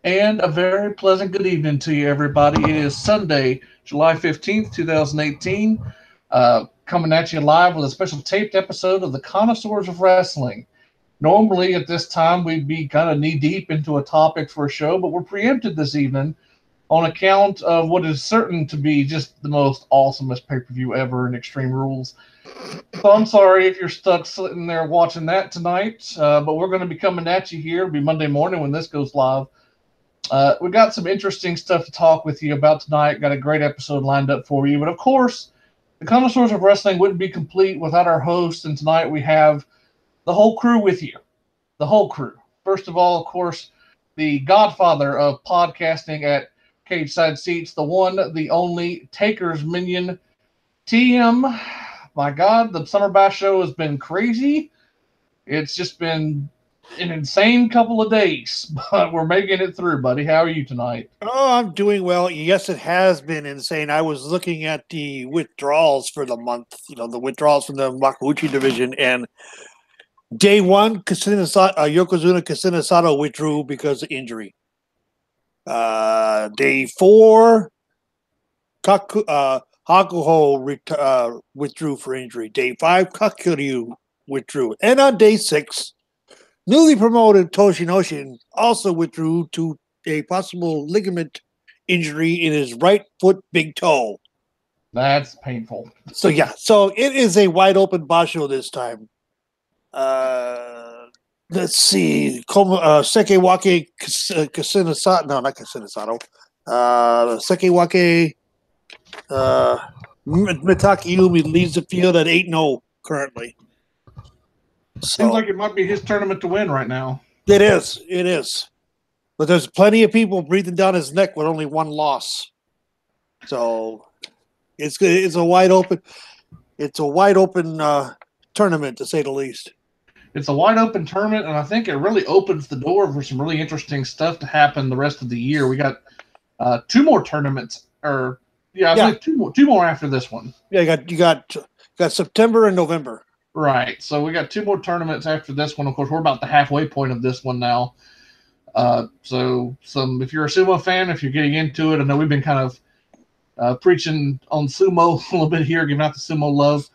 And a very pleasant good evening to you, everybody. It is Sunday, July 15th, 2018. Coming at you live with a special taped episode of the Connoisseurs of Wrestling. Normally, at this time, we'd be kind of knee deep into a topic for a show, but we're preempted this evening on account of what is certain to be just the most awesomest pay per view ever in Extreme Rules. So I'm sorry if you're stuck sitting there watching that tonight, but we're going to be coming at you here. It'll be Monday morning when this goes live. We got some interesting stuff to talk with you about tonight. Got a great episode lined up for you. But of course, the Connoisseurs of Wrestling wouldn't be complete without our host. And tonight we have the whole crew with you. The whole crew. First of all, of course, the godfather of podcasting at Cage Side Seats, the one, the only TakersMinion TM. My God, the Summer Bash show has been crazy. It's just been an insane couple of days, but we're making it through, buddy. How are you tonight? Oh, I'm doing well. Yes, it has been insane. I was looking at the withdrawals for the month, the withdrawals from the Makuuchi division, and day one, Yokozuna Kasina Sato withdrew because of injury. Day four, Hakuho withdrew for injury. Day five, Kakuryu withdrew. And on day six, newly promoted Toshinoshin also withdrew to a possible ligament injury in his right foot big toe. That's painful. So it is a wide open basho this time. Let's see. Sekewake Kasina Sato. No, not Kasina Sato. Sekewake Mitaki Yumi leads the field at 8-0 currently. Seems like it might be his tournament to win right now. It is. But there's plenty of people breathing down his neck with only one loss. So it's a wide open tournament, to say the least. It's a wide open tournament, and I think it really opens the door for some really interesting stuff to happen the rest of the year. We got two more tournaments, I believe two more after this one. Yeah, you got September and November. Right. So we got two more tournaments after this one. Of course, we're about the halfway point of this one now. So if you're a sumo fan, if you're getting into it, I know we've been kind of preaching on sumo a little bit here, giving out the sumo love.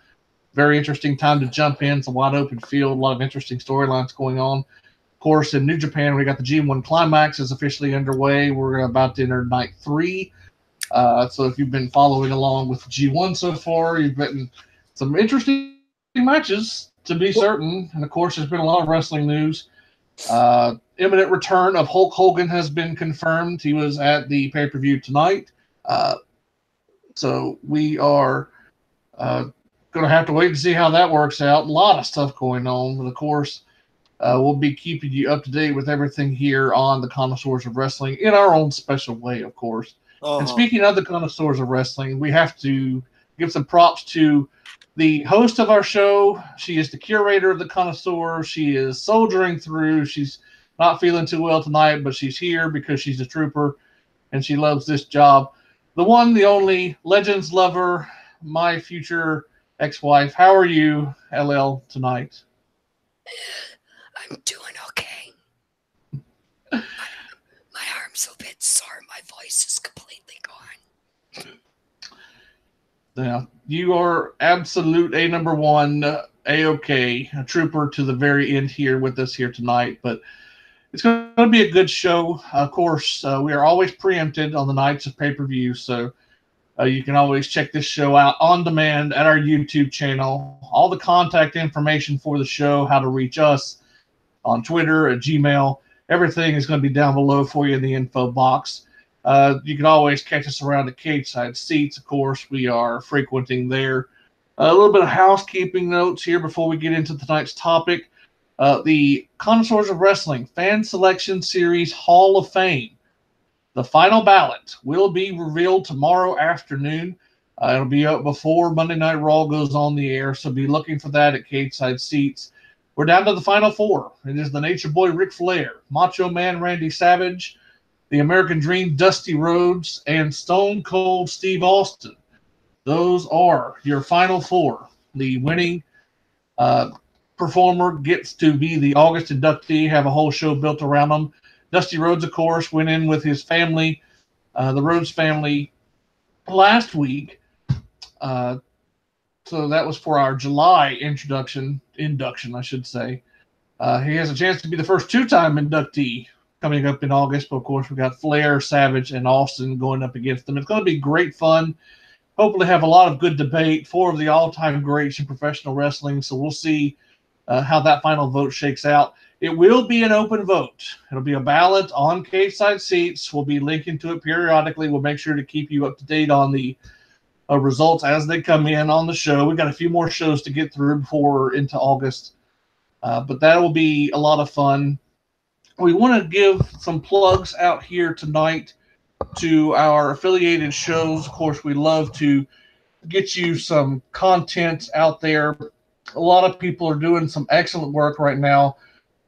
Very interesting time to jump in. It's a wide open field, a lot of interesting storylines going on. Of course, in New Japan, we got the G1 Climax is officially underway. We're about to enter night 3. So if you've been following along with G1 so far, you've gotten some interesting matches, to be certain. And of course, there's been a lot of wrestling news. Imminent return of Hulk Hogan has been confirmed. He was at the pay-per-view tonight. So we are going to have to wait and see how that works out. A lot of stuff going on. And of course, we'll be keeping you up to date with everything here on the Connoisseurs of Wrestling in our own special way, of course. And speaking of the Connoisseurs of Wrestling, we have to give some props to the host of our show. She is the curator of the Connoisseur. She is soldiering through. She's not feeling too well tonight, but she's here because she's a trooper and she loves this job. The one, the only, Legends lover, my future ex-wife. How are you, LL, tonight? I'm doing okay. My arm's a bit sore. My voice is completely gone. Yeah, you are absolute number one, A-OK, a trooper to the very end here with us here tonight. But it's going to be a good show. Of course, we are always preempted on the nights of pay-per-view, so you can always check this show out on demand at our YouTube channel. All the contact information for the show, how to reach us on Twitter, at Gmail, everything is going to be down below for you in the info box. You can always catch us around the Cage Side Seats. Of course, we are frequenting there. A little bit of housekeeping notes here before we get into tonight's topic. The Connoisseurs of Wrestling Fan Selection Series Hall of Fame. The final ballot will be revealed tomorrow afternoon. It'll be up before Monday Night Raw goes on the air, so be looking for that at Cage Side Seats. We're down to the final 4. It is the Nature Boy Ric Flair, Macho Man Randy Savage, the American Dream Dusty Rhodes, and Stone Cold Steve Austin. Those are your final 4. The winning performer gets to be the August inductee, have a whole show built around them. Dusty Rhodes, of course, went in with his family, the Rhodes family, last week. So that was for our July induction, I should say. He has a chance to be the first two-time inductee coming up in August. But, of course, we've got Flair, Savage, and Austin going up against them. It's going to be great fun. Hopefully have a lot of good debate. Four of the all-time greats in professional wrestling. So we'll see how that final vote shakes out. It will be an open vote. It'll be a ballot on cage-side seats. We'll be linking to it periodically. We'll make sure to keep you up to date on the results as they come in on the show. We've got a few more shows to get through before we're into August. But that will be a lot of fun. We want to give some plugs out here tonight to our affiliated shows. Of course, we love to get you some content out there. A lot of people are doing some excellent work right now.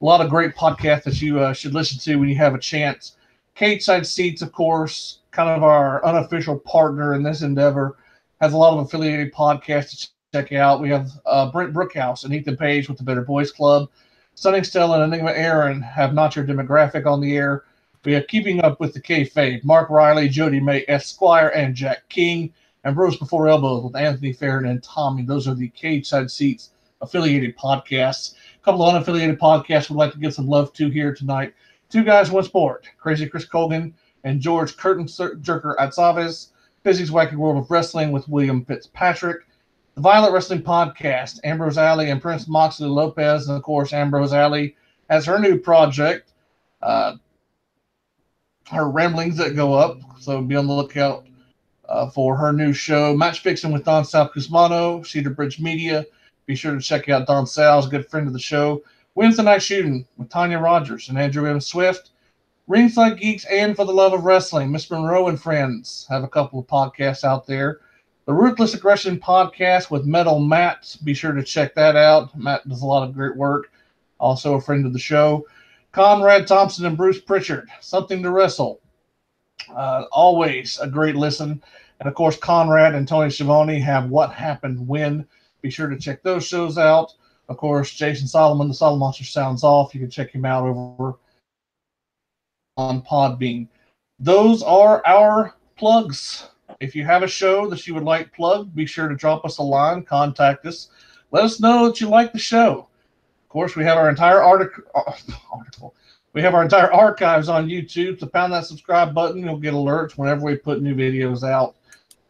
A lot of great podcasts that you should listen to when you have a chance. Cage Side Seats, of course, kind of our unofficial partner in this endeavor, has a lot of affiliated podcasts to check out. We have Brent Brookhouse and Ethan Page with the Better Boys Club. Stunning Stella and Enigma Aaron have Not Your Demographic on the air. We have Keeping Up with the Kayfabe, Mark Riley, Jody May, Esquire, and Jack King, and Bros Before Elbows with Anthony Farron and Tommy. Those are the Cage Side Seats affiliated podcasts. A couple of unaffiliated podcasts we'd like to give some love to here tonight. Two Guys, One Sport, Crazy Chris Colgan and George Curtin Jerker Atzaves. Busy's Wacky World of Wrestling with William Fitzpatrick. The Violent Wrestling Podcast, Ambrose Alley and Prince Moxley Lopez. And, of course, Ambrose Alley has her new project, her Ramblings That Go Up. So be on the lookout for her new show. Match Fixing with Don Sal Cusmano, Cedar Bridge Media. Be sure to check out Don Sal's a good friend of the show. Wednesday Night Shooting with Tanya Rogers and Andrew M. Swift. Ringside Geeks and For the Love of Wrestling. Miss Monroe and Friends have a couple of podcasts out there. The Ruthless Aggression Podcast with Metal Matt. Be sure to check that out. Matt does a lot of great work. Also a friend of the show. Conrad Thompson and Bruce Pritchard. Something to Wrestle. Always a great listen. And, of course, Conrad and Tony Schiavone have What Happened When. Be sure to check those shows out. Of course, Jason Solomon, the Solomon Monster Sounds Off. You can check him out over on Podbean. Those are our plugs. If you have a show that you would like plugged, be sure to drop us a line, contact us. Let us know that you like the show. Of course, we have our entire article. We have our entire archives on YouTube. So pound that subscribe button. You'll get alerts whenever we put new videos out.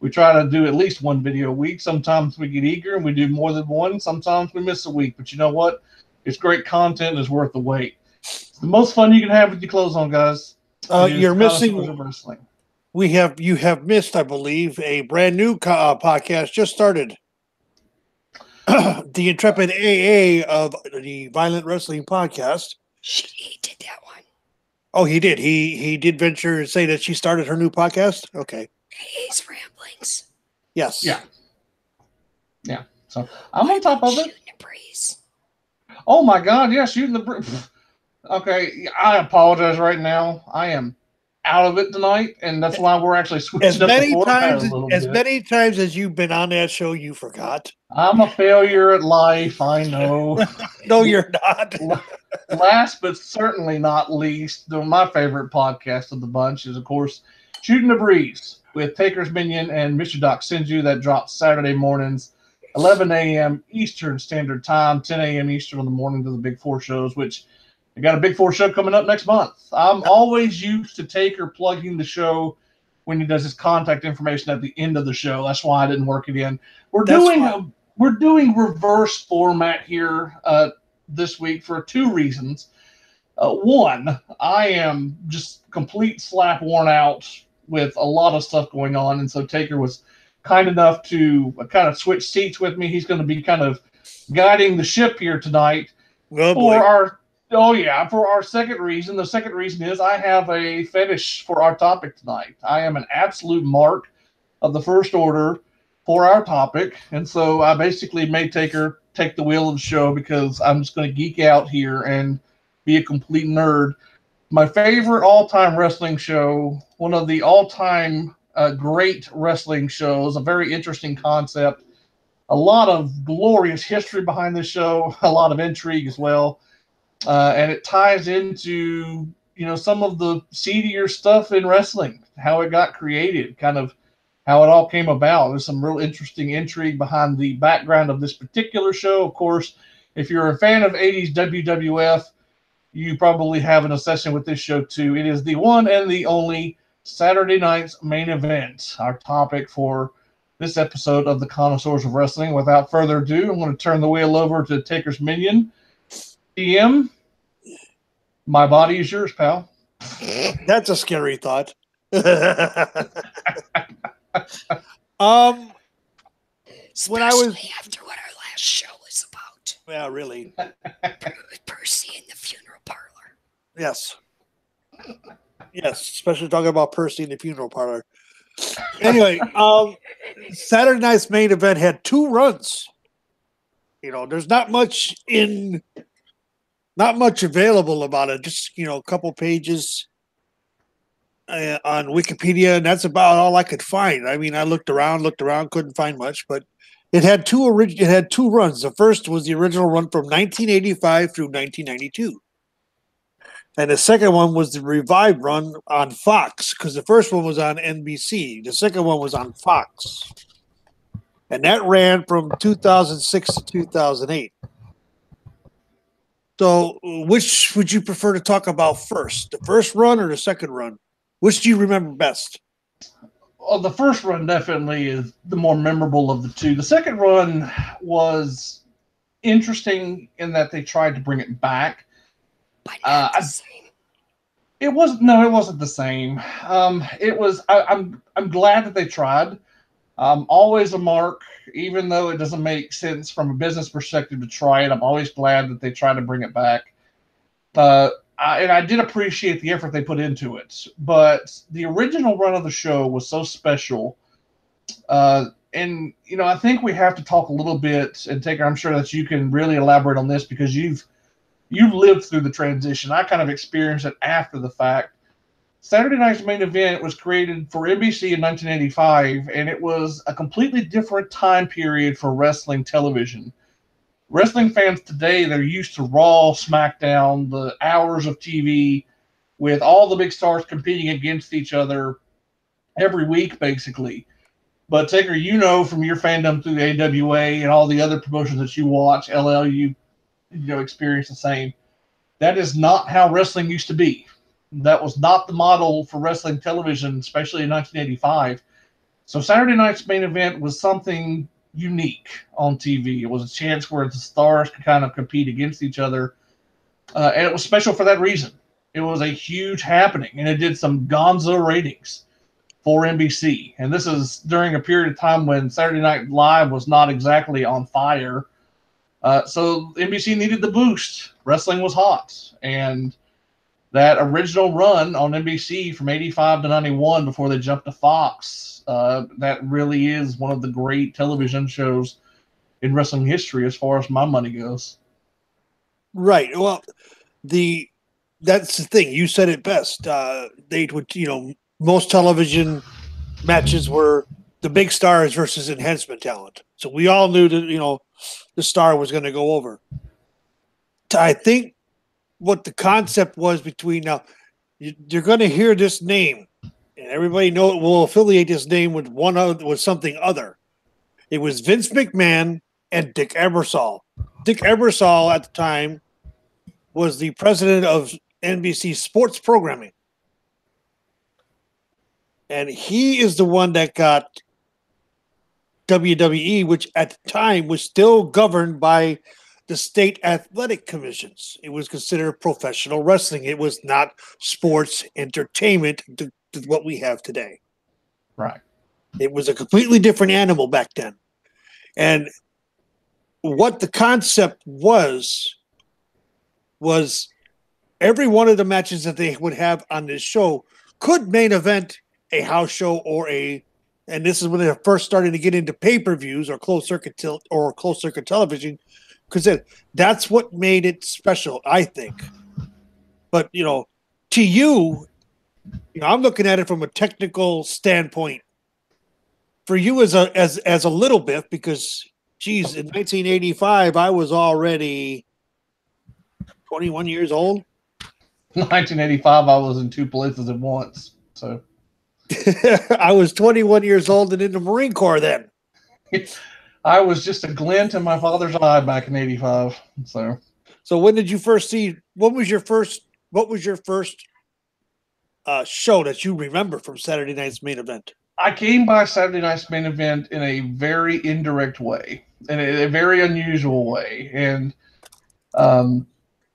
We try to do at least one video a week. Sometimes we get eager and we do more than one. Sometimes we miss a week. But you know what? It's great content and it's worth the wait. It's the most fun you can have with your clothes on, guys. You're missing. You have missed, I believe, a brand new podcast just started. The Intrepid AA of the Violent Wrestling Podcast. He did that one. Oh, he did. He did venture and say that she started her new podcast. Okay. AA's Ramblings. Yes. Yeah. So I'm on top of it. Shootin Da Breeze. Oh my God! Yeah, Shootin Da Breeze. Okay, I apologize right now. I am out of it tonight, and that's why we're actually switching As up many the format times a little as bit. many times as you've been on that show, you forgot. I'm a failure at life. I know. No, you're not. Last but certainly not least, my favorite podcast of the bunch is, of course, Shootin Da Breeze with TakersMinion and Mr. Doc Senju. That drops Saturday mornings, 11 a.m. Eastern Standard Time, 10 a.m. Eastern on the morning to the Big Four shows, which we got a Big Four show coming up next month. I'm always used to Taker plugging the show when he does his contact information at the end of the show. That's why I didn't work it in. We're doing reverse format here this week for two reasons. One, I am just complete slap worn out with a lot of stuff going on, and so Taker was kind enough to kind of switch seats with me. He's going to be kind of guiding the ship here tonight for our second reason. The second reason is I have a fetish for our topic tonight. I am an absolute mark of the First Order for our topic, and so I basically made Taker take the wheel of the show because I'm just going to geek out here and be a complete nerd. My favorite all-time wrestling show, one of the all-time great wrestling shows, a very interesting concept, a lot of glorious history behind this show, a lot of intrigue as well, and it ties into some of the seedier stuff in wrestling, how it got created, kind of how it all came about. There's some real interesting intrigue behind the background of this particular show. Of course, if you're a fan of 80s WWF, you probably have an obsession with this show too. It is the one and the only Saturday night's main event, our topic for this episode of the Connoisseurs of Wrestling. Without further ado, I'm going to turn the wheel over to TakersMinion. TM, my body is yours, pal. That's a scary thought. Especially after what our last show was about. Yeah, really. Percy in the funeral parlor. Yes. Yes, especially talking about Percy in the funeral parlor. Anyway, Saturday night's main event had 2 runs. There's not much available about it. Just, a couple pages on Wikipedia, and that's about all I could find. I mean, I looked around, couldn't find much, but it had 2 runs. The first was the original run from 1985 through 1992. And the second one was the revived run on Fox, because the first one was on NBC. The second one was on Fox. And that ran from 2006 to 2008. So which would you prefer to talk about first, the first run or the second run? Which do you remember best? Well, the first run definitely is the more memorable of the two. The second run was interesting in that they tried to bring it back. But not the same. It wasn't the same. I'm glad that they tried. Always a mark, even though it doesn't make sense from a business perspective to try it. I'm always glad that they try to bring it back. And I did appreciate the effort they put into it. But the original run of the show was so special. And I think we have to talk a little bit, and Taker, I'm sure that you can really elaborate on this because you've lived through the transition. I kind of experienced it after the fact. Saturday night's main event was created for NBC in 1985, and it was a completely different time period for wrestling television. Wrestling fans today, they're used to Raw, SmackDown, the hours of TV with all the big stars competing against each other every week, basically. But Taker, from your fandom through the AWA and all the other promotions that you watch, LL, you experience the same. That is not how wrestling used to be. That was not the model for wrestling television, especially in 1985. So Saturday night's main event was something unique on TV. It was a chance where the stars could kind of compete against each other. And it was special for that reason. It was a huge happening, and it did some gonzo ratings for NBC. And this is during a period of time when Saturday Night Live was not exactly on fire. So NBC needed the boost. Wrestling was hot. And that original run on NBC from 85 to 91 before they jumped to Fox, that really is one of the great television shows in wrestling history as far as my money goes. Right. Well, that's the thing. You said it best. They would, most television matches were the big stars versus enhancement talent. So we all knew that, the star was going to go over. I think what the concept was between now, you're going to hear this name, and everybody will affiliate this name with something other. It was Vince McMahon and Dick Ebersol. Dick Ebersol at the time was the president of NBC Sports Programming, and he is the one that got WWE, which at the time was still governed by the state athletic commissions. It was considered professional wrestling. It was not sports entertainment to what we have today. Right. It was a completely different animal back then. And what the concept was every one of the matches that they would have on this show could main event a house show and this is when they first started to get into pay-per-views or closed circuit television, because that's what made it special, I think. But to you, I'm looking at it from a technical standpoint. For you as a little Biff, because geez, in 1985 I was already 21 years old. 1985, I was in two places at once. So I was 21 years old and in the Marine Corps then. I was just a glint in my father's eye back in 85. So when did you first see, what was your first show that you remember from Saturday Night's Main Event? I came by Saturday Night's Main Event in a very indirect way, in a very unusual way. And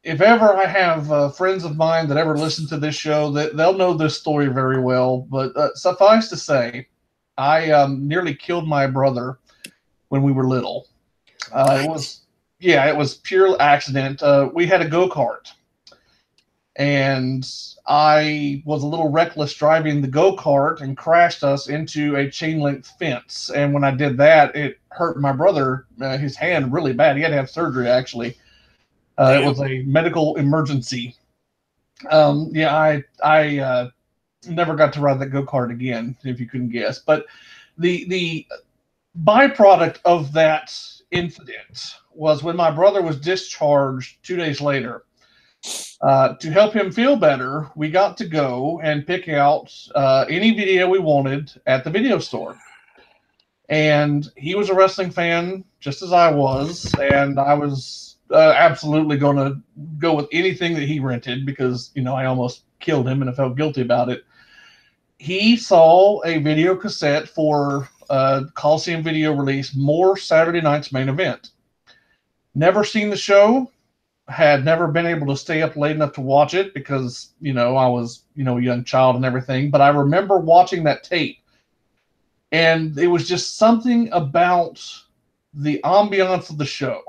if ever I have friends of mine that ever listen to this show, that they'll know this story very well. But suffice to say, I nearly killed my brother when we were little. It was pure accident. We had a go-kart, and I was a little reckless driving the go-kart and crashed us into a chain-link fence. And when I did that, it hurt my brother, his hand really bad. He had to have surgery, actually. It was a medical emergency. I never got to ride that go-kart again, if you couldn't guess. But the byproduct of that incident was when my brother was discharged 2 days later. To help him feel better, we got to go and pick out any video we wanted at the video store. And he was a wrestling fan, just as I was, and I was absolutely going to go with anything that he rented because, I almost killed him and I felt guilty about it. He saw a video cassette for Coliseum video release, More Saturday Night's Main Event. Never seen the show. Had never been able to stay up late enough to watch it because, I was, a young child and everything. But I remember watching that tape. And it was just something about the ambiance of the show,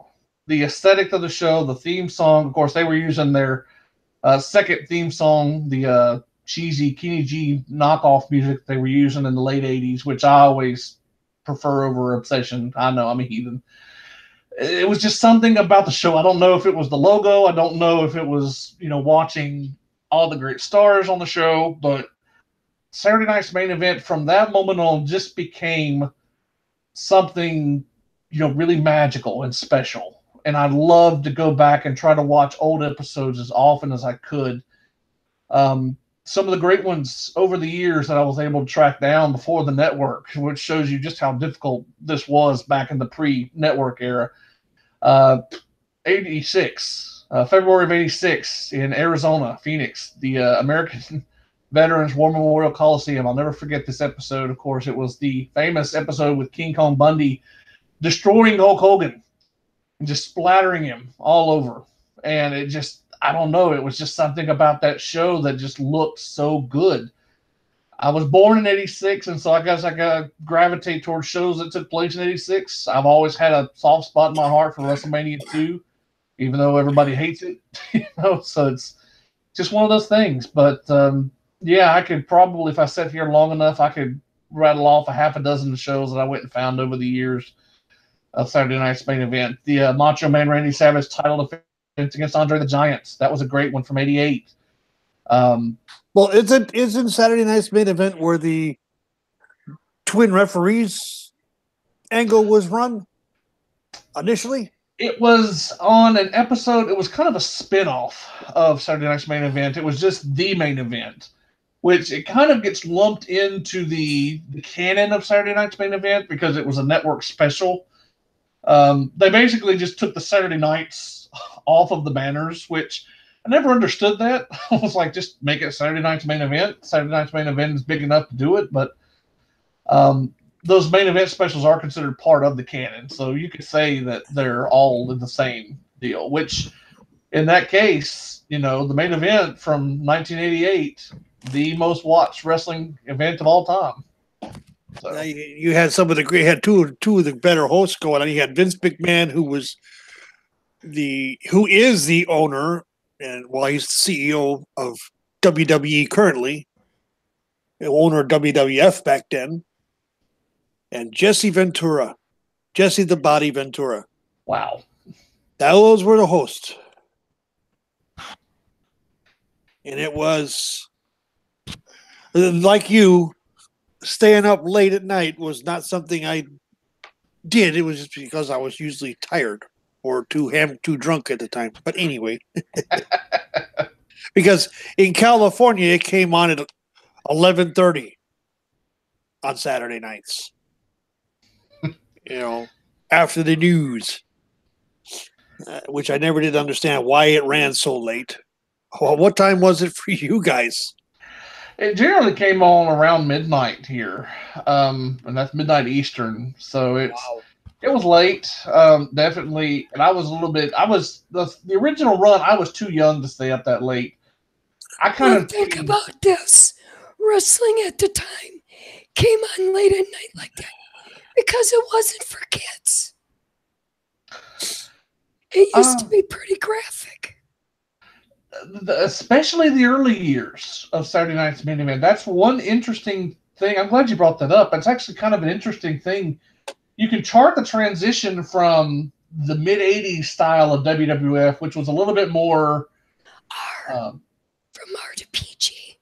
the aesthetic of the show, the theme song. Of course, they were using their second theme song, the cheesy Kenny G knockoff music they were using in the late 80s, which I always prefer over Obsession. I know, I'm a heathen. It was just something about the show. I don't know if it was the logo. I don't know if it was, watching all the great stars on the show. But Saturday Night's Main Event from that moment on just became something, really magical and special. And I loved to go back and try to watch old episodes as often as I could. Some of the great ones over the years that I was able to track down before the network, which shows you just how difficult this was back in the pre-network era. 86, February of 86 in Arizona, Phoenix, the American Veterans War Memorial Coliseum. I'll never forget this episode. Of course, it was the famous episode with King Kong Bundy destroying Hulk Hogan and just splattering him all over. And it just, I don't know, it was just something about that show that just looked so good. I was born in 86, and so I guess I got to gravitate towards shows that took place in 86. I've always had a soft spot in my heart for WrestleMania 2, even though everybody hates it. So it's just one of those things. But, I could probably, if I sat here long enough, I could rattle off a half a dozen shows that I went and found over the years of Saturday Night's Main Event. The Macho Man Randy Savage title defense against Andre the Giant. That was a great one from 88. Well, isn't Saturday Night's Main Event where the twin referees angle was run initially? It was on an episode. It was kind of a spin-off of Saturday Night's Main Event. It was just the main event, which it kind of gets lumped into the canon of Saturday Night's Main Event because it was a network special. They basically just took the Saturday nights off of the banners, which I never understood that. I was like, just make it Saturday Night's Main Event. Saturday Night's Main Event is big enough to do it, but those main event specials are considered part of the canon, so you could say that they're all in the same deal, which in that case, the main event from 1988, the most watched wrestling event of all time. So. You had some of the great, had two of the better hosts going on. You had Vince McMahon, who is the owner, and he's the CEO of WWE currently, the owner of WWF back then, and Jesse the Body Ventura. Wow. Those were the hosts. And it was, like you, staying up late at night was not something I did. It was just because I was usually tired or too drunk at the time. But anyway. Because in California, it came on at 11:30 on Saturday nights. After the news, which I never did understand why it ran so late. Well, what time was it for you guys? It generally came on around midnight here, and that's midnight Eastern. So it was late, definitely. And I was the original run. I was too young to stay up that late. I kind of think about this. Wrestling at the time came on late at night like that because it wasn't for kids. It used to be pretty graphic. Especially the early years of Saturday Night's Main Event. That's one interesting thing. I'm glad you brought that up. It's actually kind of an interesting thing. You can chart the transition from the mid-'80s style of WWF, which was a little bit more... from R to PG.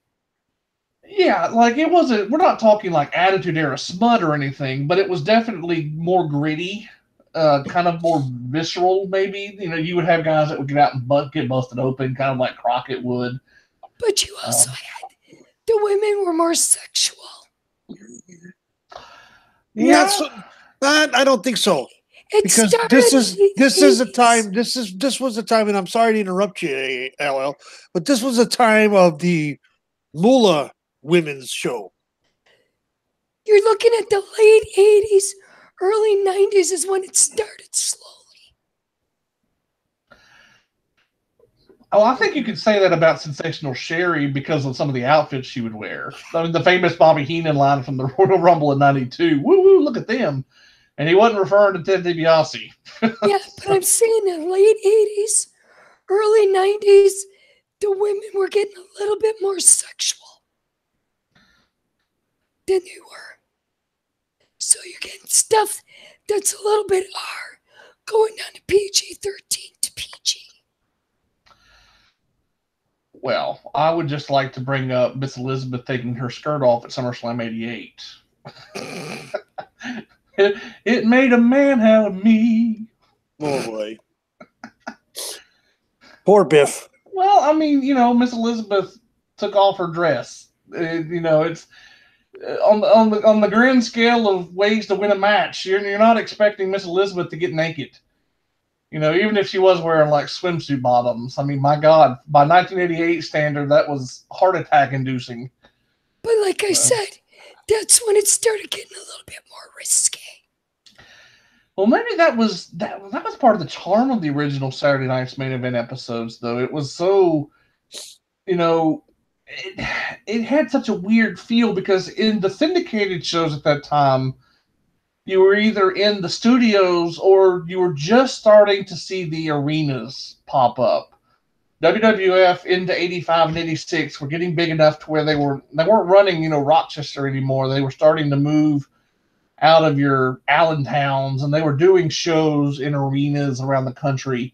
Yeah, like it wasn't... We're not talking like Attitude Era smut or anything, but it was definitely more gritty. Kind of more visceral, maybe. You would have guys that would get out and get busted open, kind of like Crockett would. But you also had the women were more sexual. Yeah, I don't think so. Because this is a time. This was a time, and I'm sorry to interrupt you, LL, but this was a time of the Moolah women's show. You're looking at the late '80s. Early '90s is when it started slowly. Oh, I think you could say that about Sensational Sherry because of some of the outfits she would wear. I mean, the famous Bobby Heenan line from the Royal Rumble in '92. Woo woo, look at them. And he wasn't referring to Ted DiBiase. Yeah, but I'm saying in the late '80s, early '90s, the women were getting a little bit more sexual than they were. So you're getting stuff that's a little bit R, going down to PG-13 to PG. Well, I would just like to bring up Miss Elizabeth taking her skirt off at SummerSlam '88. It made a man out of me. Oh boy. Poor Biff. Well, I mean, Miss Elizabeth took off her dress. It's on the grand scale of ways to win a match. You're not expecting Miss Elizabeth to get naked. Even if she was wearing like swimsuit bottoms. I mean, my God, by 1988 standard, that was heart attack inducing. But like I said, that's when it started getting a little bit more risque. Well, maybe that was part of the charm of the original Saturday Night's Main Event episodes, though. It was so, it had such a weird feel because in the syndicated shows at that time, you were either in the studios or you were just starting to see the arenas pop up. WWF into '85 and '86 were getting big enough to where they weren't running, Rochester anymore. They were starting to move out of your Allentowns, and they were doing shows in arenas around the country.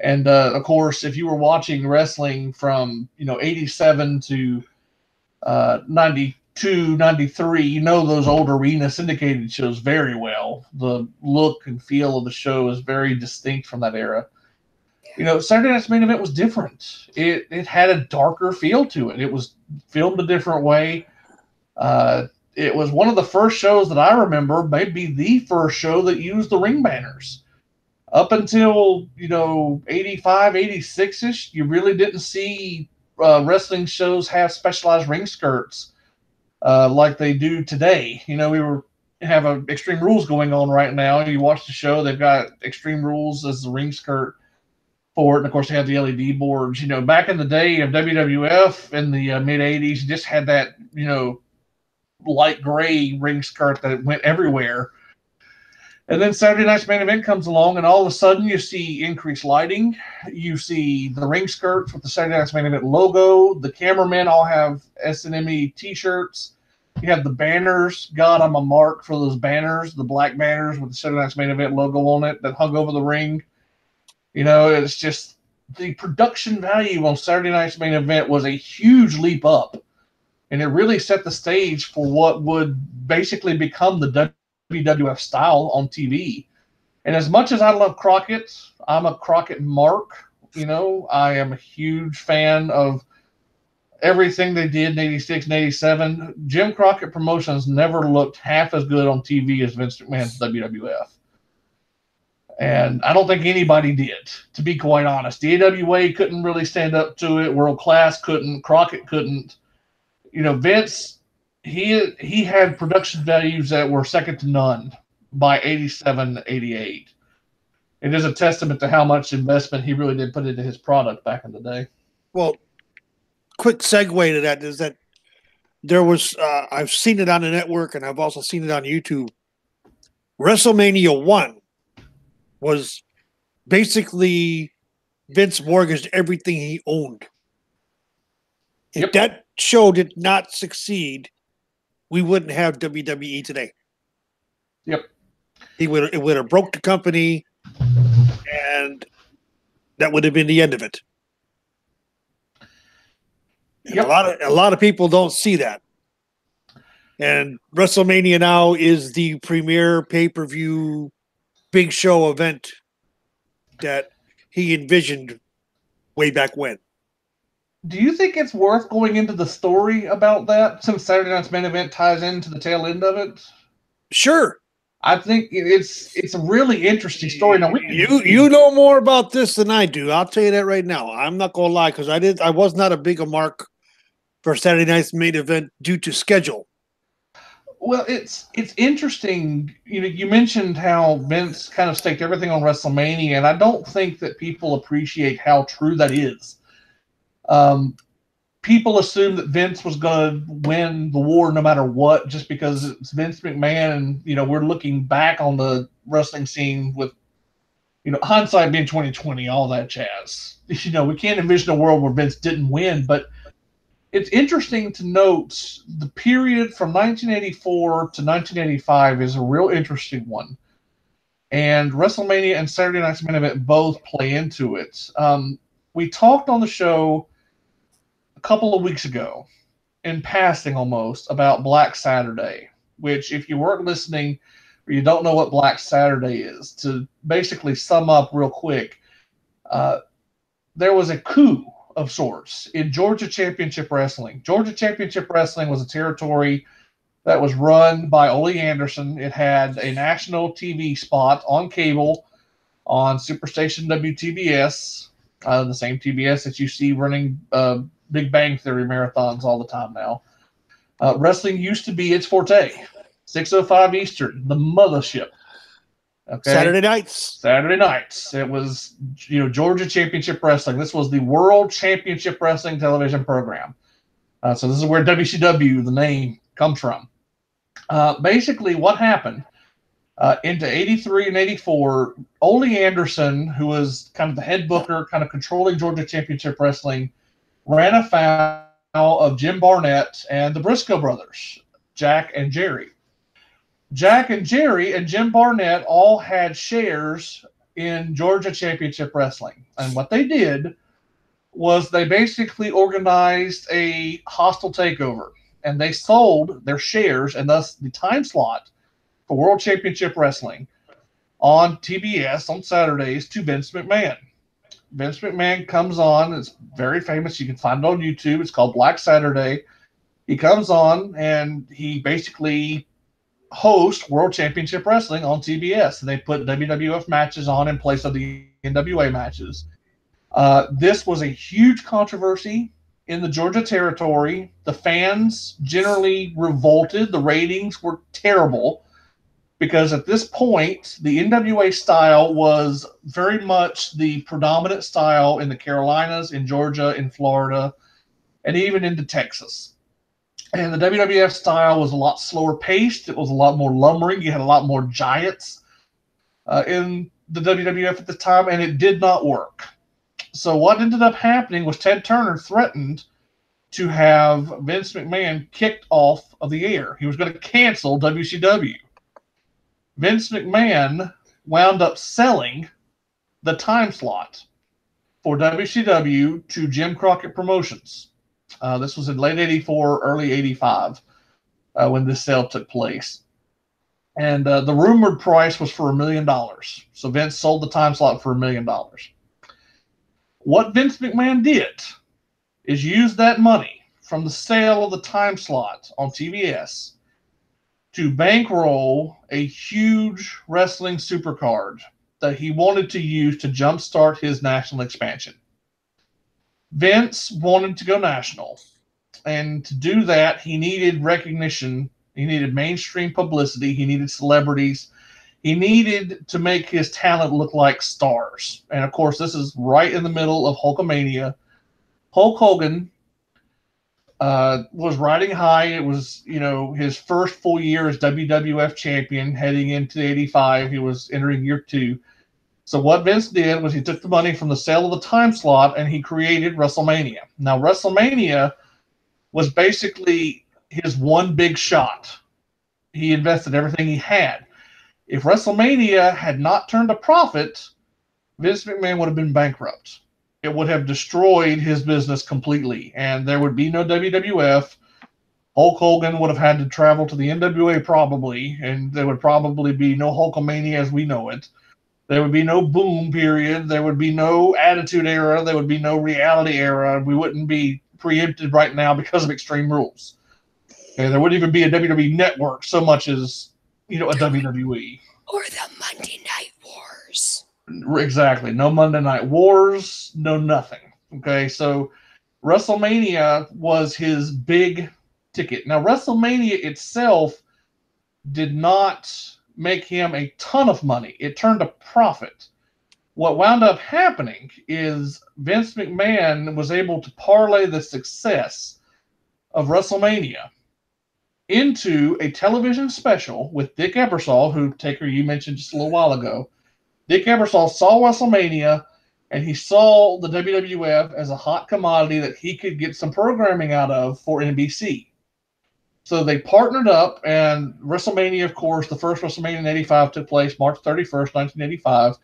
And of course, if you were watching wrestling from '87 to '92, '93, those old arena syndicated shows very well. The look and feel of the show is very distinct from that era. Saturday Night's Main Event was different. It had a darker feel to it. It was filmed a different way. It was one of the first shows that I remember, maybe the first show that used the ring banners. Up until, 85, 86-ish, you really didn't see wrestling shows have specialized ring skirts like they do today. We have Extreme Rules going on right now. You watch the show, they've got Extreme Rules as the ring skirt for it. And, of course, they have the LED boards. Back in the day of WWF in the mid-'80s, you just had that, light gray ring skirt that went everywhere. And then Saturday Night's Main Event comes along, and all of a sudden you see increased lighting. You see the ring skirts with the Saturday Night's Main Event logo. The cameramen all have SNME T-shirts. You have the banners. God, I'm a mark for those banners, the black banners with the Saturday Night's Main Event logo on it that hung over the ring. It's just the production value on Saturday Night's Main Event was a huge leap up. And it really set the stage for what would basically become the WWF style on TV. And as much as I love Crockett, I'm a Crockett mark. You know, I am a huge fan of everything they did in 86 and 87. Jim Crockett Promotions never looked half as good on TV as Vince McMahon's WWF. And I don't think anybody did, to be quite honest. The AWA couldn't really stand up to it. World Class couldn't. Crockett couldn't. You know, Vince, he had production values that were second to none by 87, 88. It is a testament to how much investment he really did put into his product back in the day. Well, quick segue to that is that there was, I've seen it on the network and I've also seen it on YouTube. WrestleMania 1 was basically Vince mortgaged everything he owned. If that show did not succeed, we wouldn't have WWE today. Yep. It would have broke the company, and that would have been the end of it. Yep. A lot of people don't see that. And WrestleMania now is the premier pay-per-view big show event that he envisioned way back when. Do you think it's worth going into the story about that, since Saturday Night's Main Event ties into the tail end of it? Sure. I think it's a really interesting story. Now you know more about this than I do. I'll tell you that right now. I'm not gonna lie, because I was not a big mark for Saturday Night's Main Event due to schedule. Well, it's interesting. You know, you mentioned how Vince kind of staked everything on WrestleMania, and I don't think that people appreciate how true that is. People assume that Vince was going to win the war no matter what, just because it's Vince McMahon, and you know we're looking back on the wrestling scene with, you know, hindsight being 2020, all that jazz. You know, we can't envision a world where Vince didn't win, but it's interesting to note the period from 1984 to 1985 is a real interesting one. And WrestleMania and Saturday Night's Main Event both play into it. We talked on the show a couple of weeks ago, in passing almost, about Black Saturday, which, if you weren't listening or you don't know what Black Saturday is, to basically sum up real quick, there was a coup of sorts in Georgia Championship Wrestling. Georgia Championship Wrestling was a territory that was run by Ole Anderson. It had a national TV spot on cable on Superstation WTBS, the same TBS that you see running Big Bang Theory marathons all the time now. Wrestling used to be its forte. 6:05 Eastern, the mothership. Okay. Saturday nights. It was, you know, Georgia Championship Wrestling. This was the World Championship Wrestling television program. So this is where WCW, the name, comes from. Basically, what happened into 83 and 84, Ole Anderson, who was kind of the head booker, kind of controlling Georgia Championship Wrestling, ran afoul of Jim Barnett and the Briscoe brothers, Jack and Jerry. Jack and Jerry and Jim Barnett all had shares in Georgia Championship Wrestling. And what they did was they basically organized a hostile takeover. And they sold their shares and thus the time slot for World Championship Wrestling on TBS on Saturdays to Vince McMahon. Vince McMahon comes on. It's very famous. You can find it on YouTube. It's called Black Saturday. He comes on and he basically host World Championship Wrestling on TBS. And they put WWF matches on in place of the NWA matches. This was a huge controversy in the Georgia territory. The fans generally revolted. The ratings were terrible because at this point, the NWA style was very much the predominant style in the Carolinas, in Georgia, in Florida, and even into Texas. And the WWF style was a lot slower paced. It was a lot more lumbering. You had a lot more giants in the WWF at the time, and it did not work. So what ended up happening was Ted Turner threatened to have Vince McMahon kicked off of the air. He was going to cancel WCW. Vince McMahon wound up selling the time slot for WCW to Jim Crockett Promotions. This was in late 84, early 85 when this sale took place. And the rumored price was for $1 million. So Vince sold the time slot for $1 million. What Vince McMahon did is use that money from the sale of the time slot on TBS to bankroll a huge wrestling supercard that he wanted to use to jumpstart his national expansion. Vince wanted to go national, and to do that, he needed recognition. He needed mainstream publicity. He needed celebrities. He needed to make his talent look like stars. And of course, this is right in the middle of Hulkamania. Hulk Hogan was riding high. It was, his first full year as WWF champion heading into 85. He was entering year 2. So what Vince did was he took the money from the sale of the time slot and he created WrestleMania. Now, WrestleMania was basically his one big shot. He invested everything he had. If WrestleMania had not turned a profit, Vince McMahon would have been bankrupt. It would have destroyed his business completely, and there would be no WWF. Hulk Hogan would have had to travel to the NWA probably, and there would probably be no Hulkamania as we know it. There would be no boom period. There would be no Attitude Era. There would be no Reality Era. We wouldn't be preempted right now because of Extreme Rules. And there wouldn't even be a WWE Network so much as, a WWE. Or the Monday Night Wars. Exactly. No Monday Night Wars, no nothing. Okay, so WrestleMania was his big ticket. Now, WrestleMania itself did not make him a ton of money. It turned a profit. What wound up happening is Vince McMahon was able to parlay the success of WrestleMania into a television special with Dick Ebersol, who, Taker, you mentioned just a little while ago. Dick Ebersol saw WrestleMania, and he saw the WWF as a hot commodity that he could get some programming out of for NBC. So they partnered up, and WrestleMania, of course, the first WrestleMania in 85 took place March 31st, 1985.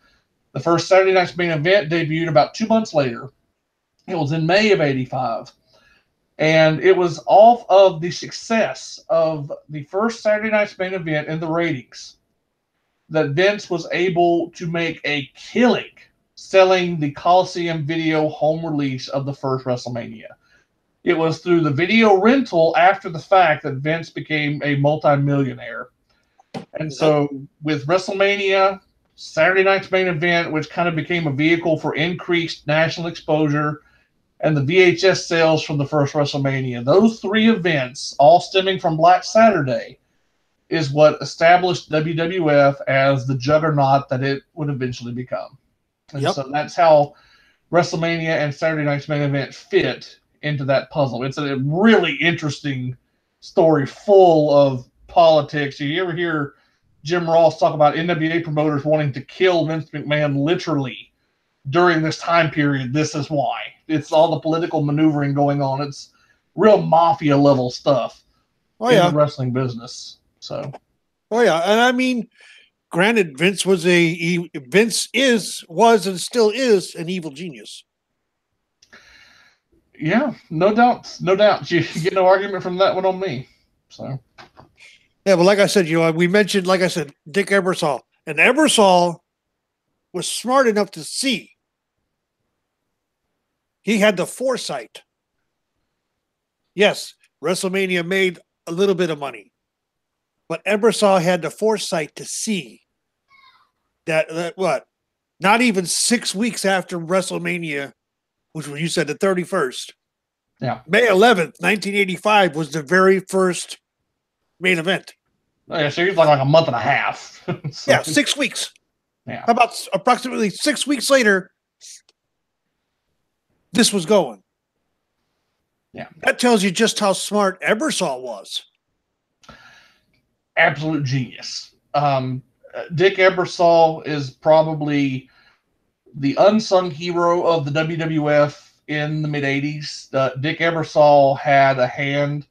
The first Saturday Night's Main Event debuted about 2 months later. It was in May of 85. And it was off of the success of the first Saturday Night's Main Event in the ratings that Vince was able to make a killing selling the Coliseum video home release of the first WrestleMania. It was through the video rental after the fact that Vince became a multimillionaire. And so with WrestleMania, Saturday Night's Main Event, which kind of became a vehicle for increased national exposure, and the VHS sales from the first WrestleMania, those 3 events, all stemming from Black Saturday, is what established WWF as the juggernaut that it would eventually become. And so that's how WrestleMania and Saturday Night's Main Event fit into that puzzle. It's a really interesting story full of politics. You ever hear Jim Ross talk about NWA promoters wanting to kill Vince McMahon literally during this time period? This is why. It's all the political maneuvering going on. It's real mafia level stuff in the wrestling business. So, and I mean, granted, Vince was and still is an evil genius. Yeah, no doubt. You get no argument from that one on me. So, yeah, but like I said, we mentioned, like I said, Dick Ebersol, and Ebersol was smart enough to see. He had the foresight. Yes, WrestleMania made a little bit of money, but Ebersol had the foresight to see that not even 6 weeks after WrestleMania, which was, you said, the 31st. Yeah. May 11th, 1985 was the very first main event. Yeah, so it was like a month and a half. So, yeah, 6 weeks. Yeah. About approximately 6 weeks later, this was going. Yeah. That tells you just how smart Ebersol was. Absolute genius. Dick Ebersol is probably the unsung hero of the WWF in the mid-'80s. Dick Ebersol had a hand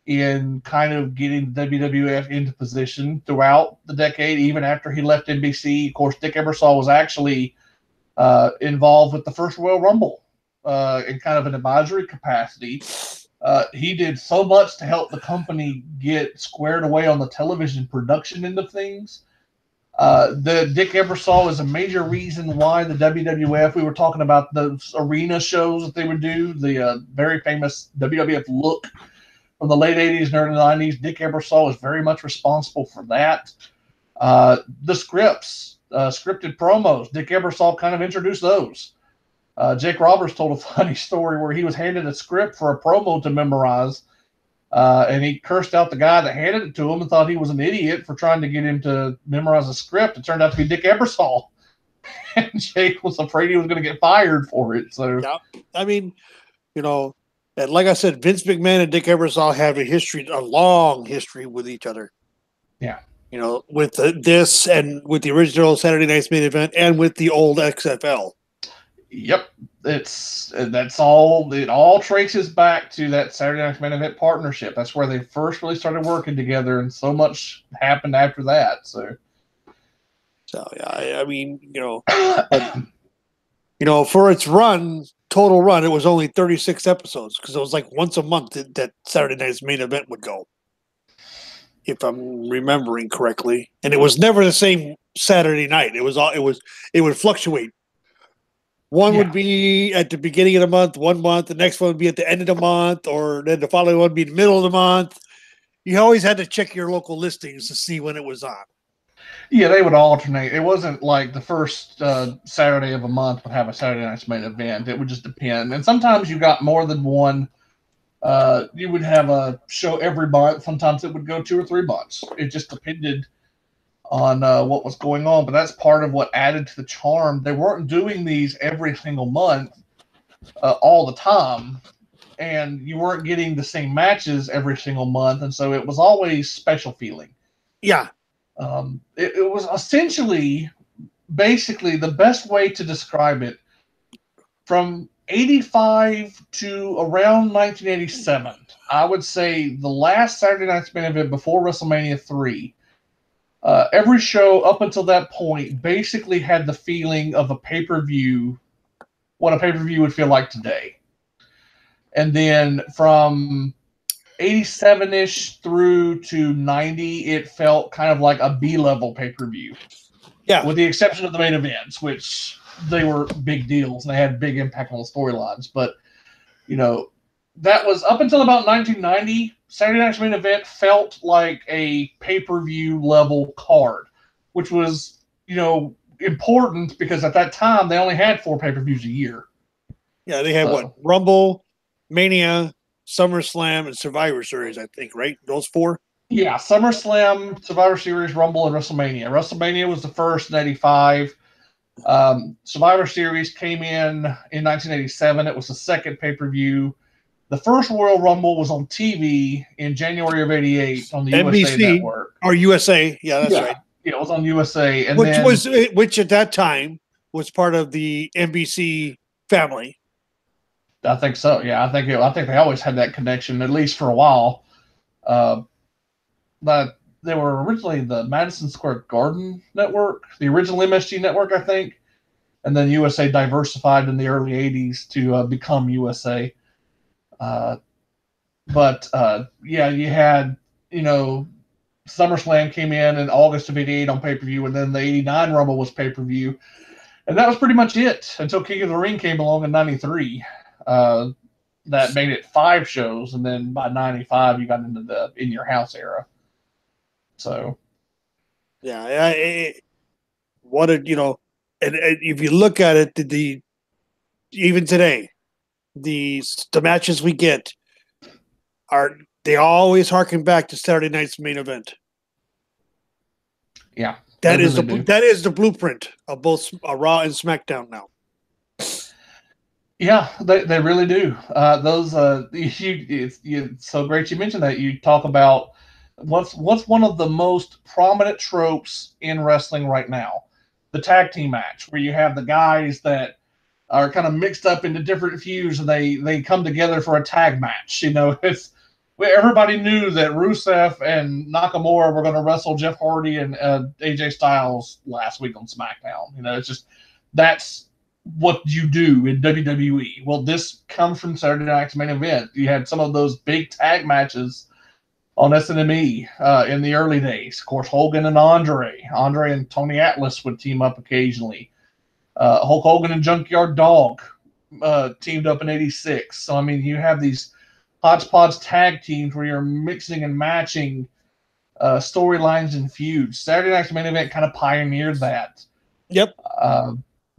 in kind of getting the WWF into position throughout the decade, even after he left NBC. Of course, Dick Ebersol was actually involved with the first Royal Rumble in kind of an advisory capacity. He did so much to help the company get squared away on the television production end of things. The Dick Ebersol is a major reason why the WWF, we were talking about those arena shows that they would do, the very famous WWF look from the late 80s and early 90s. Dick Ebersol is very much responsible for that. The scripts, scripted promos, Dick Ebersol kind of introduced those. Jake Roberts told a funny story where he was handed a script for a promo to memorize, and he cursed out the guy that handed it to him and thought he was an idiot for trying to get him to memorize a script. It turned out to be Dick Ebersol. And Jake was afraid he was going to get fired for it. So, yeah. I mean, you know, and like I said, Vince McMahon and Dick Ebersol have a long history with each other. Yeah. You know, with this and with the original Saturday Night's Main Event and with the old XFL. Yep. That's all. It all traces back to that Saturday Night's Main Event partnership. That's where they first really started working together, and so much happened after that. So yeah, I mean, you know, but, you know, for its total run, it was only 36 episodes because it was like once a month that Saturday Night's Main Event would go, if I'm remembering correctly. And it was never the same Saturday night. It would fluctuate. One would be at the beginning of the month, 1 month. The next one would be at the end of the month, or then the following one would be in the middle of the month. You always had to check your local listings to see when it was on. Yeah, they would alternate. It wasn't like the first Saturday of a month would have a Saturday Night's Main Event. It would just depend. And sometimes you got more than one. You would have a show every month. Sometimes it would go 2 or 3 months. It just depended on what was going on, but that's part of what added to the charm. They weren't doing these every single month all the time, and you weren't getting the same matches every single month, and so it was always special feeling. Yeah. It was essentially, basically, the best way to describe it, from 85 to around 1987, I would say the last Saturday Night's Main Event before WrestleMania 3, every show up until that point basically had the feeling of a pay-per-view, what a pay-per-view would feel like today. And then from 87-ish through to 90, it felt kind of like a B-level pay-per-view. Yeah. With the exception of the main events, which they were big deals and they had big impact on the storylines. But, you know, that was up until about 1990. Saturday Night's Main Event felt like a pay-per-view level card, which was, you know, important because at that time they only had 4 pay-per-views a year. Yeah, they had what? Rumble, Mania, SummerSlam, and Survivor Series, I think, right? Those 4? Yeah, SummerSlam, Survivor Series, Rumble, and WrestleMania. WrestleMania was the first in 85. Survivor Series came in 1987. It was the second pay-per-view. The first Royal Rumble was on TV in January of 88 on the NBC, USA Network. Or USA. Yeah, that's right. Yeah, it was on USA. And which at that time was part of the NBC family. I think so. Yeah, I think they always had that connection, at least for a while. But they were originally the Madison Square Garden network, the original MSG network, I think. And then USA diversified in the early 80s to become USA. Yeah, you had, you know, SummerSlam came in August of 88 on pay-per-view, and then the 89 Rumble was pay-per-view. And that was pretty much it until King of the Ring came along in 93. That made it 5 shows, and then by 95 you got into the In Your House era. So, yeah, you know, and if you look at it, even today, the matches we get they always harken back to Saturday Night's Main Event. Yeah, that is the blueprint of both Raw and SmackDown now. Yeah, they really do. It's so great you mentioned that. You talk about what's one of the most prominent tropes in wrestling right now, the tag team match, where you have the guys that are kind of mixed up into different feuds and they come together for a tag match. You know, everybody knew that Rusev and Nakamura were going to wrestle Jeff Hardy and AJ Styles last week on SmackDown. You know, it's just that's what you do in WWE. Well, this comes from Saturday Night's Main Event. You had some of those big tag matches on SNME in the early days. Of course, Hogan and Andre and Tony Atlas would team up occasionally. Hulk Hogan and Junkyard Dog teamed up in '86. So I mean, you have these hodgepodge tag teams where you're mixing and matching storylines and feuds. Saturday Night's Main Event kind of pioneered that. Yep.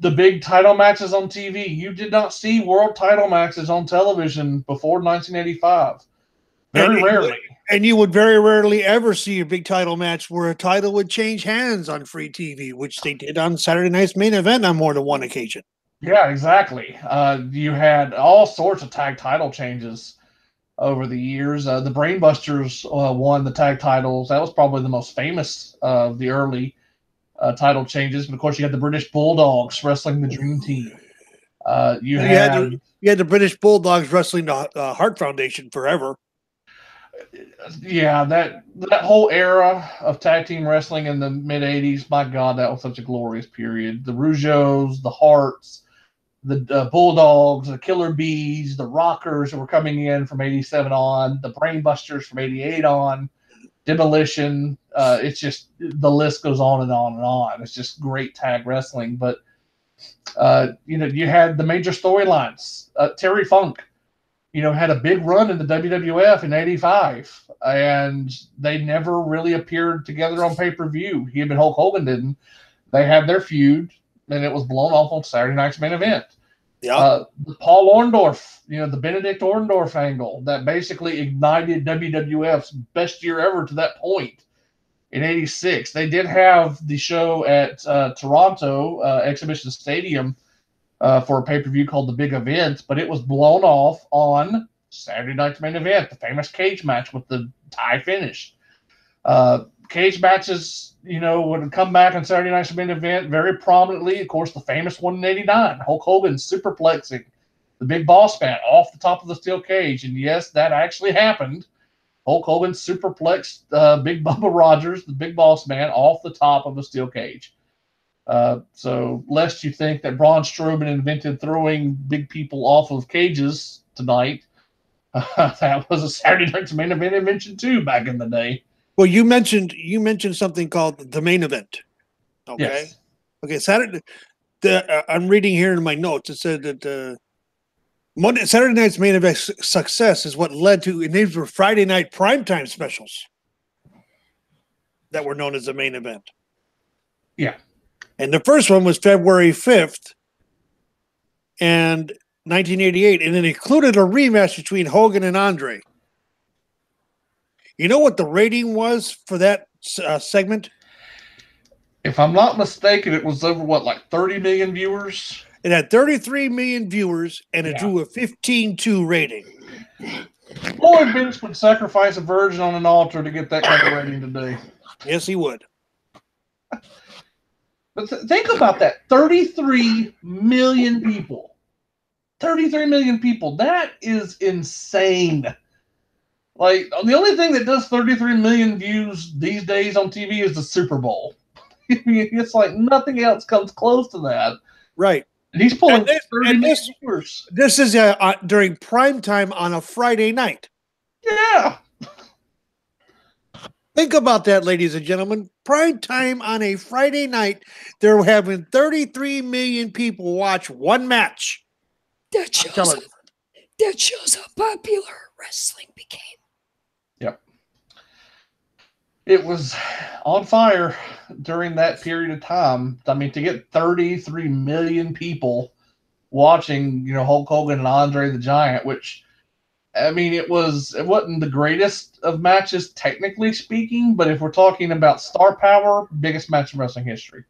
The big title matches on TV. You did not see world title matches on television before 1985. Very rarely. And you would very rarely ever see a big title match where a title would change hands on free TV, which they did on Saturday Night's Main Event on more than one occasion. Yeah, exactly. You had all sorts of tag title changes over the years. The Brainbusters won the tag titles. That was probably the most famous of the early title changes. But of course, you had the British Bulldogs wrestling the Dream Team. You had the British Bulldogs wrestling the Hart Foundation forever. Yeah, that whole era of tag team wrestling in the mid '80s. My God, that was such a glorious period. The Rougeaus, the Harts, the Bulldogs, the Killer Bees, the Rockers were coming in from '87 on. The Brainbusters from '88 on. Demolition. It's just the list goes on and on and on. It's just great tag wrestling. But you had the major storylines. Terry Funk, had a big run in the WWF in '85, and they never really appeared together on pay-per-view. He and Hulk Hogan didn't. They had their feud, and it was blown off on Saturday Night's Main Event. Yeah. The Paul Orndorff, the Benedict Orndorff angle that basically ignited WWF's best year ever to that point in '86. They did have the show at Toronto Exhibition Stadium for a pay-per-view called The Big Event, but it was blown off on Saturday Night's Main Event, the famous cage match with the tie finish. Cage matches, would come back on Saturday Night's Main Event very prominently. Of course, the famous one in '89, Hulk Hogan superplexing the Big Boss Man off the top of the steel cage. And yes, that actually happened. Hulk Hogan superplexed Big Bubba Rogers, the Big Boss Man, off the top of a steel cage. So lest you think that Braun Strowman invented throwing big people off of cages tonight, that was a Saturday Night's Main Event invention too back in the day. Well, you mentioned something called the main event. Okay. Yes. Okay. Saturday. I'm reading here in my notes. It said that Saturday Night's Main Event success is what led to, and these were Friday night primetime specials that were known as the main event. Yeah. And the first one was February 5th and 1988, and it included a rematch between Hogan and Andre. You know what the rating was for that segment? If I'm not mistaken, it was over, 30 million viewers? It had 33 million viewers, and it drew a 15.2 rating. Boy, Vince would sacrifice a virgin on an altar to get that kind of rating today. Yes, he would. But think about that. 33 million people. 33 million people. That is insane. Like, the only thing that does 33 million views these days on TV is the Super Bowl. It's like nothing else comes close to that. Right. And he's pulling 30 million viewers. This is during prime time on a Friday night. Yeah. Think about that, ladies and gentlemen. Prime time on a Friday night, they're having 33 million people watch one match. That shows how popular wrestling became. Yep. It was on fire during that period of time. I mean, to get 33 million people watching, Hulk Hogan and Andre the Giant, which, I mean, it wasn't the greatest of matches, technically speaking, but if we're talking about star power, biggest match in wrestling history.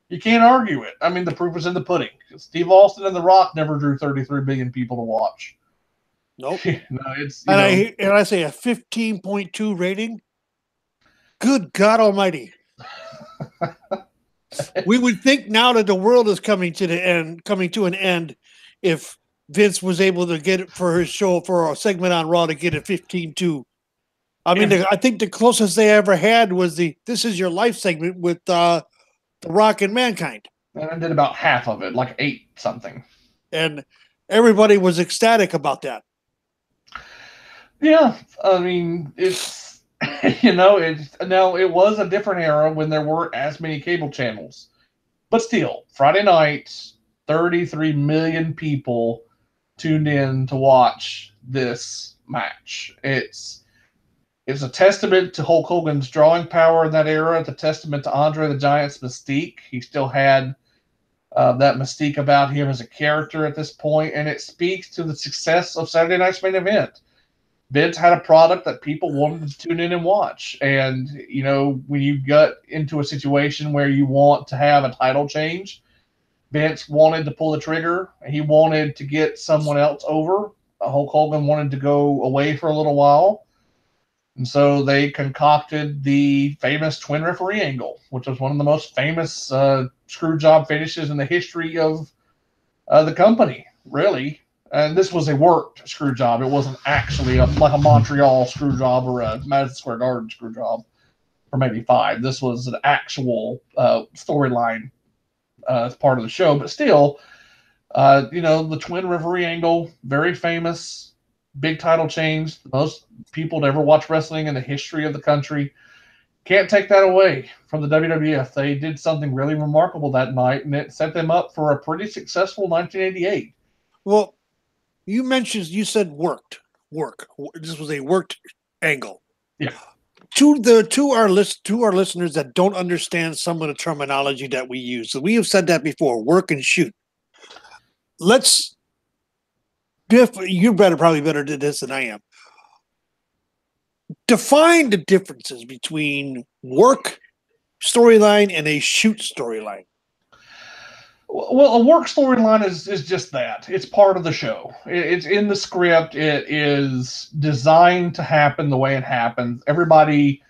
You can't argue it. I mean, the proof is in the pudding. Steve Austin and The Rock never drew 33 million people to watch. Nope. No, it's I say a 15.2 rating. Good God Almighty! We would think now that the world is coming to an end, if Vince was able to get it for his show, for a segment on Raw, to get a 15.2. I mean, I think the closest they ever had was the "This Is Your Life" segment with The Rock and Mankind. And I did about half of it, like 8 something. And everybody was ecstatic about that. Yeah, I mean, it's it was a different era when there weren't as many cable channels. But still, Friday nights, 33 million people tuned in to watch this match. It's a testament to Hulk Hogan's drawing power in that era. It's a testament to Andre the Giant's mystique. He still had that mystique about him as a character at this point, and it speaks to the success of Saturday Night's Main Event. Vince had a product that people wanted to tune in and watch. And, when you got into a situation where you want to have a title change, Vince wanted to pull the trigger. He wanted to get someone else over. Hulk Hogan wanted to go away for a little while. And so they concocted the famous twin referee angle, which was one of the most famous screw job finishes in the history of the company, really. And this was a worked screw job. It wasn't actually like a Montreal screw job or a Madison Square Garden screw job from '85. This was an actual storyline as part of the show. But still, the twin referee angle, very famous, big title change. The most people to ever watch wrestling in the history of the country. Can't take that away from the WWF. They did something really remarkable that night, and it set them up for a pretty successful 1988. Well, you said work. This was a worked angle. Yeah. To our listeners that don't understand some of the terminology that we use, so we have said that before: work and shoot. Biff, you're probably better at this than I am. Define the differences between work storyline and a shoot storyline. Well, a work storyline is just that. It's part of the show. It's in the script. It is designed to happen the way it happens. Everybody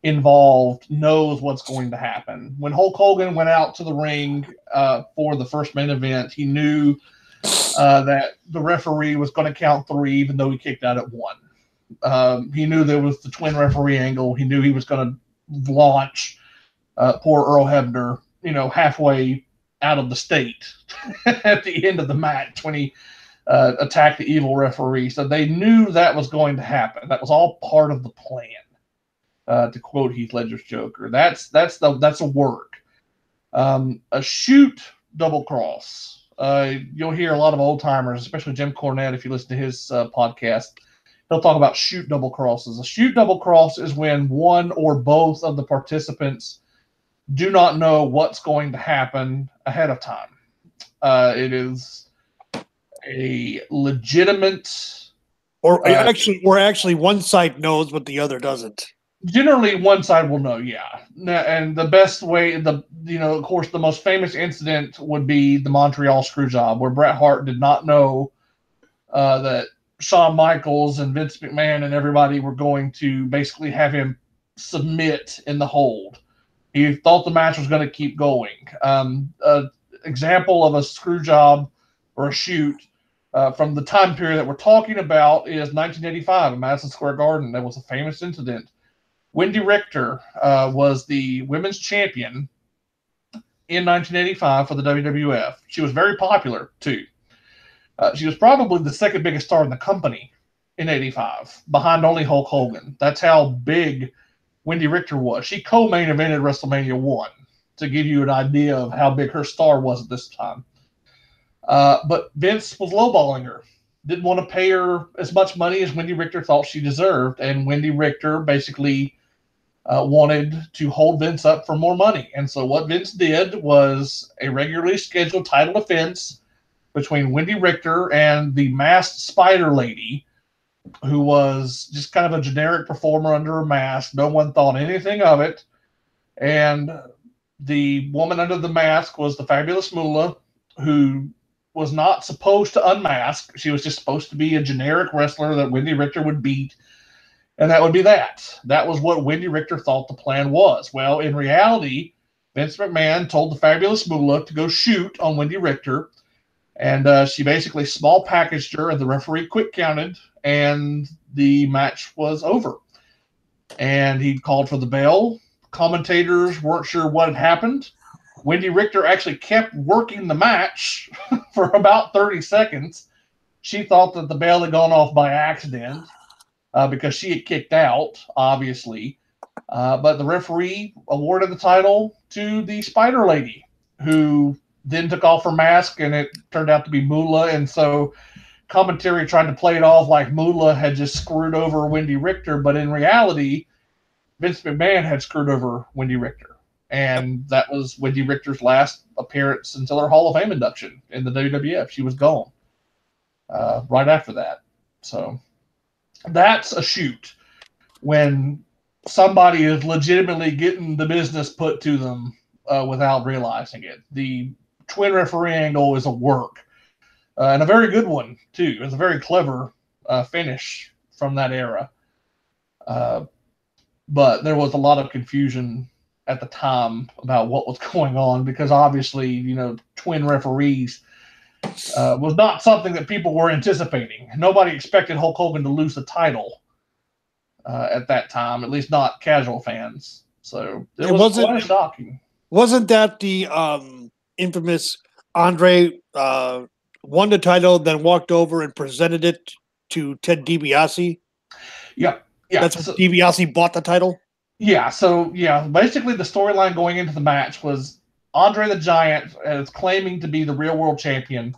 involved knows what's going to happen. When Hulk Hogan went out to the ring for the first main event, he knew that the referee was going to count 3, even though he kicked out at 1. He knew there was the twin referee angle. He knew he was going to launch poor Earl Hebner, halfway out of the state at the end of the match when he attacked the evil referee. So they knew that was going to happen. That was all part of the plan. To quote Heath Ledger's Joker, that's a work. A shoot double cross. You'll hear a lot of old timers, especially Jim Cornette, if you listen to his podcast. He'll talk about shoot double crosses. A shoot double cross is when one or both of the participants do not know what's going to happen ahead of time. It is a legitimate, or actually one side knows but the other doesn't. Generally, one side will know, yeah. And the best way, of course, the most famous incident would be the Montreal screw job, where Bret Hart did not know that Shawn Michaels and Vince McMahon and everybody were going to basically have him submit in the hold. He thought the match was going to keep going. Example of a screw job or a shoot from the time period that we're talking about is 1985 in Madison Square Garden. There was a famous incident. Wendy Richter was the women's champion in 1985 for the WWF. She was very popular, too. She was probably the second biggest star in the company in '85, behind only Hulk Hogan. That's how big Wendy Richter was. She co-main evented WrestleMania 1, to give you an idea of how big her star was at this time. But Vince was lowballing her. Didn't want to pay her as much money as Wendy Richter thought she deserved. And Wendy Richter basically wanted to hold Vince up for more money. And so what Vince did was a regularly scheduled title defense between Wendy Richter and the masked spider lady, who was just kind of a generic performer under a mask. No one thought anything of it. And the woman under the mask was the Fabulous Moolah, who was not supposed to unmask. She was just supposed to be a generic wrestler that Wendy Richter would beat. And that would be that. That was what Wendy Richter thought the plan was. Well, in reality, Vince McMahon told the Fabulous Moolah to go shoot on Wendy Richter. And she basically small packaged her, and the referee quick counted, and the match was over. And he called for the bell. Commentators weren't sure what had happened. Wendy Richter actually kept working the match for about 30 seconds. She thought that the bell had gone off by accident. because she had kicked out, obviously. But the referee awarded the title to the Spider Lady, who then took off her mask, and it turned out to be Moolah. And so commentary tried to play it off like Moolah had just screwed over Wendy Richter, but in reality, Vince McMahon had screwed over Wendy Richter. And that was Wendy Richter's last appearance until her Hall of Fame induction in the WWF. She was gone right after that. So that's a shoot when somebody is legitimately getting the business put to them without realizing it. The twin referee angle is a work, and a very good one, too. It's a very clever finish from that era. But there was a lot of confusion at the time about what was going on because obviously, twin referees was not something that people were anticipating. Nobody expected Hulk Hogan to lose the title at that time, at least not casual fans. So it was quite shocking. Wasn't that the infamous Andre won the title, then walked over and presented it to Ted DiBiase? Yeah. That's when DiBiase bought the title? Yeah, basically the storyline going into the match was Andre the Giant is claiming to be the real world champion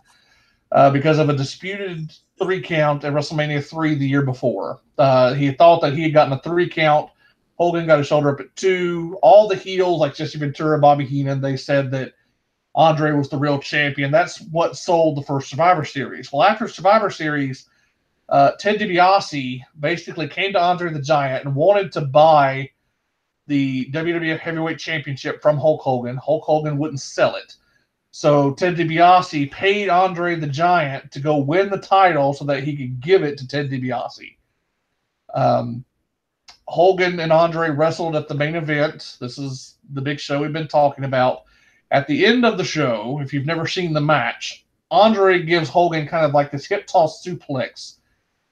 because of a disputed 3 count at WrestleMania 3 the year before. He thought that he had gotten a 3 count. Hogan got his shoulder up at 2. All the heels, like Jesse Ventura, Bobby Heenan, they said that Andre was the real champion. That's what sold the first Survivor Series. Well, after Survivor Series, Ted DiBiase basically came to Andre the Giant and wanted to buy the WWF Heavyweight Championship from Hulk Hogan. Hulk Hogan wouldn't sell it. So Ted DiBiase paid Andre the Giant to go win the title so that he could give it to Ted DiBiase. Hogan and Andre wrestled at the main event. This is the big show we've been talking about. At the end of the show, if you've never seen the match, Andre gives Hogan kind of like this hip toss suplex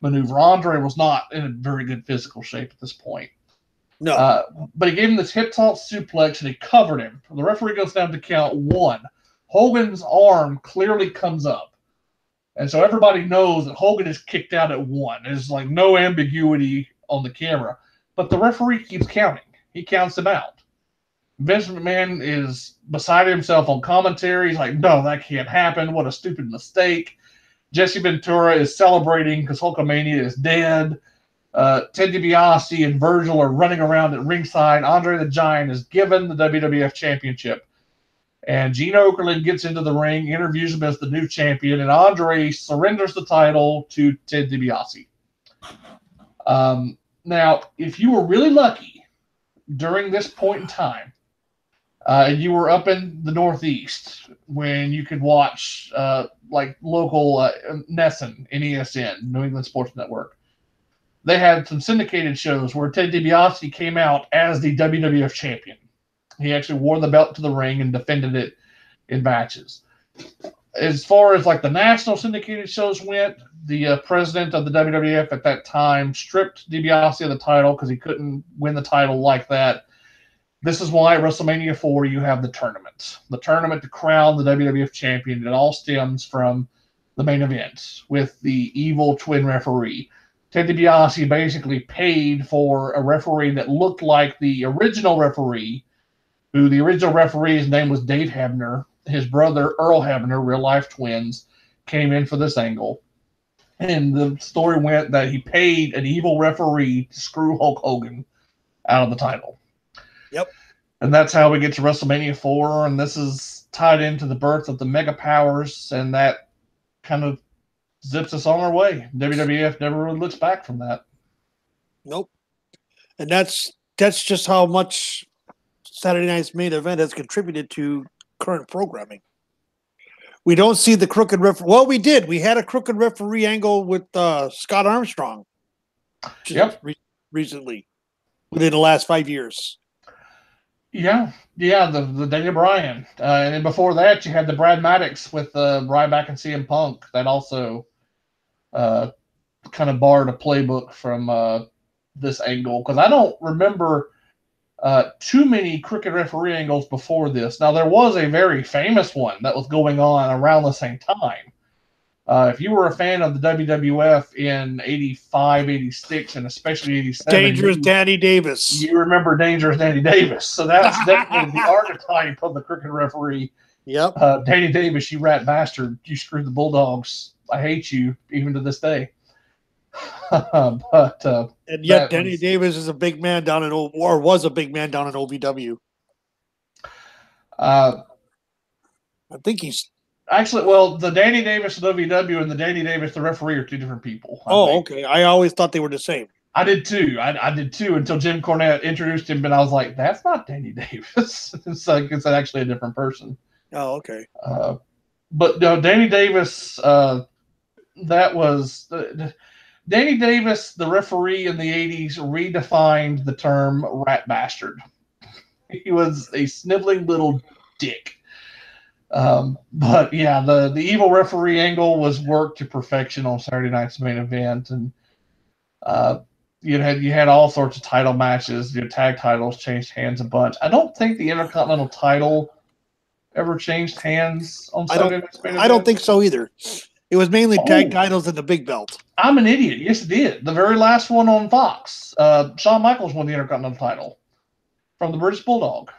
maneuver. Andre was not in a very good physical shape at this point. No. But he gave him this hip toss suplex and he covered him. The referee goes down to count 1. Hogan's arm clearly comes up. And so everybody knows that Hogan is kicked out at 1. There's like no ambiguity on the camera. But the referee keeps counting. He counts him out. Vince McMahon is beside himself on commentary. He's like, no, that can't happen. What a stupid mistake. Jesse Ventura is celebrating because Hulkamania is dead. Ted DiBiase and Virgil are running around at ringside. Andre the Giant is given the WWF Championship. And Gene Okerlund gets into the ring, interviews him as the new champion, and Andre surrenders the title to Ted DiBiase. Now, if you were really lucky during this point in time, you were up in the Northeast when you could watch like local NESN, NESN, New England Sports Network. They had some syndicated shows where Ted DiBiase came out as the WWF champion. He actually wore the belt to the ring and defended it in matches. As far as like the national syndicated shows went, the president of the WWF at that time stripped DiBiase of the title because he couldn't win the title like that. This is why at WrestleMania 4 you have the tournament. The tournament to crown the WWF champion. It all stems from the main event with the evil twin referee. Ted DiBiase basically paid for a referee that looked like the original referee, who the original referee's name was Dave Hebner. His brother, Earl Hebner, real-life twins, came in for this angle. And the story went that he paid an evil referee to screw Hulk Hogan out of the title. Yep. And that's how we get to WrestleMania 4, and this is tied into the birth of the Mega Powers, and that kind of zips us on our way. WWF never really looks back from that. Nope. And that's just how much Saturday Night's main event has contributed to current programming. We don't see the crooked referee. Well, we did. We had a crooked referee angle with Scott Armstrong. Recently, within the last 5 years. Yeah, the Daniel Bryan. And then before that, you had the Brad Maddox with Ryback and CM Punk. That also kind of borrowed a playbook from this angle. Because I don't remember too many crooked referee angles before this. Now, there was a very famous one that was going on around the same time. If you were a fan of the WWF in 85, 86, and especially 87, Dangerous Danny Davis. You remember Dangerous Danny Davis. So that's definitely the archetype of the crooked referee. Yep. Danny Davis, you rat bastard. You screwed the Bulldogs. I hate you, even to this day. And yet Danny Davis is a big man down in was a big man down in OVW. I think he's actually, well, the Danny Davis of OVW and the Danny Davis the referee are two different people. I think. Okay. I always thought they were the same. I did too. I did too until Jim Cornette introduced him, and I was like, "That's not Danny Davis." It's like it's actually a different person. Oh, okay. But no, Danny Davis. That was Danny Davis, the referee in the '80s, redefined the term "rat bastard." He was a sniveling little dick. But yeah, the evil referee angle was worked to perfection on Saturday night's main event, and you had all sorts of title matches. Your tag titles changed hands a bunch. I don't think the Intercontinental title ever changed hands on Saturday night's main event. I don't think so either. It was mainly tag titles and the big belt. I'm an idiot. Yes, it did. The very last one on Fox, Shawn Michaels won the Intercontinental title from the British Bulldog.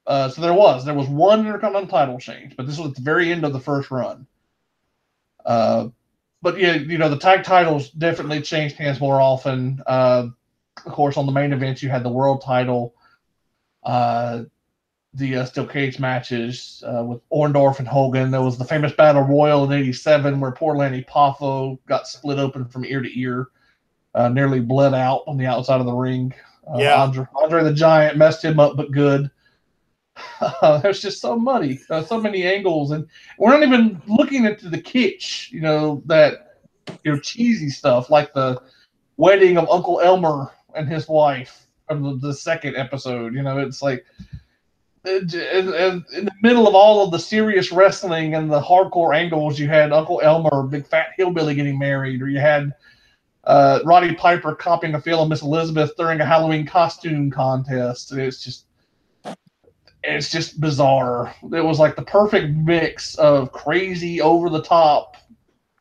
So there was one Intercontinental title change, but this was at the very end of the first run. But yeah, the tag titles definitely changed hands more often. Of course, on the main events, you had the world title, the steel cage matches with Orndorff and Hogan. There was the famous Battle Royal in '87 where poor Lanny Poffo got split open from ear to ear, nearly bled out on the outside of the ring. Andre the Giant messed him up, but good. There's just so muddy, so many angles, and we're not even looking into the kitsch, that cheesy stuff like the wedding of Uncle Elmer and his wife from the second episode. It's like in the middle of all of the serious wrestling and the hardcore angles, you had Uncle Elmer, big fat hillbilly, getting married, or you had Roddy Piper copying a feel of Miss Elizabeth during a Halloween costume contest. And it's just bizarre. It was like the perfect mix of crazy, over-the-top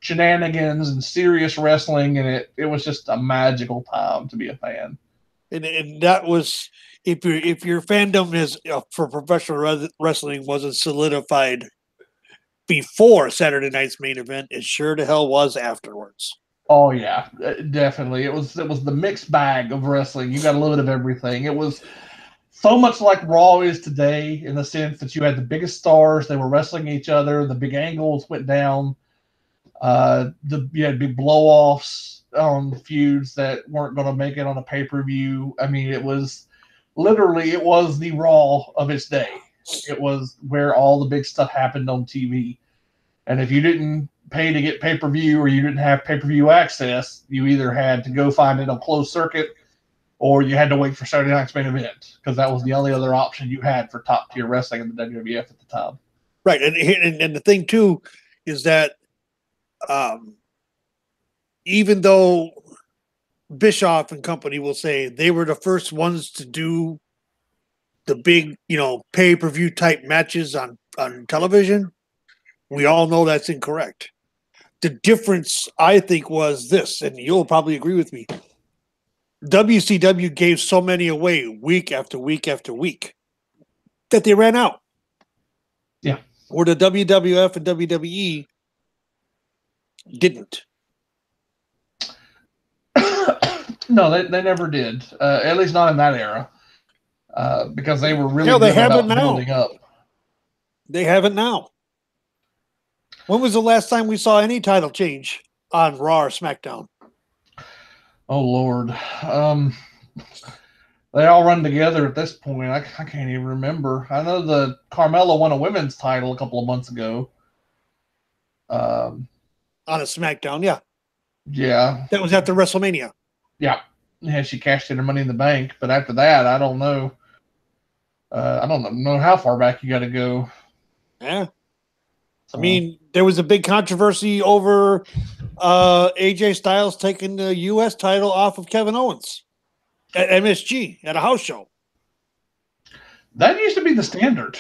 shenanigans and serious wrestling, and it was just a magical time to be a fan. And that was, if your fandom is for professional wrestling wasn't solidified before Saturday night's main event, it sure to hell was afterwards. Oh yeah, definitely. It was the mixed bag of wrestling. You got a little bit of everything. It was so much like Raw is today, in the sense that you had the biggest stars, they were wrestling each other, the big angles went down, you had big blow-offs on feuds that weren't going to make it on a pay-per-view. I mean, it was the Raw of its day. It was where all the big stuff happened on TV. And if you didn't pay to get pay-per-view, or you didn't have pay-per-view access, you either had to go find it on closed circuit, or you had to wait for Saturday night's main event, because that was the only other option you had for top-tier wrestling in the WWF at the time. Right, and the thing, too, is that even though Bischoff and company will say they were the first ones to do the big, pay-per-view type matches on television, we all know that's incorrect. The difference, I think, was this, and you'll probably agree with me. WCW gave so many away week after week after week that they ran out. Yeah. Where the WWF and WWE didn't. No, they never did. At least not in that era. Because they were really they have it now. Building up. They have it now. When was the last time we saw any title change on Raw or SmackDown? Oh, Lord. They all run together at this point. I can't even remember. I know the Carmella won a women's title a couple of months ago. On a SmackDown, yeah. Yeah. That was after WrestleMania. Yeah. Yeah, she cashed in her Money in the Bank. But after that, I don't know. I don't know how far back you got to go. Yeah. I mean, there was a big controversy over AJ Styles taking the U.S. title off of Kevin Owens at MSG at a house show. That used to be the standard.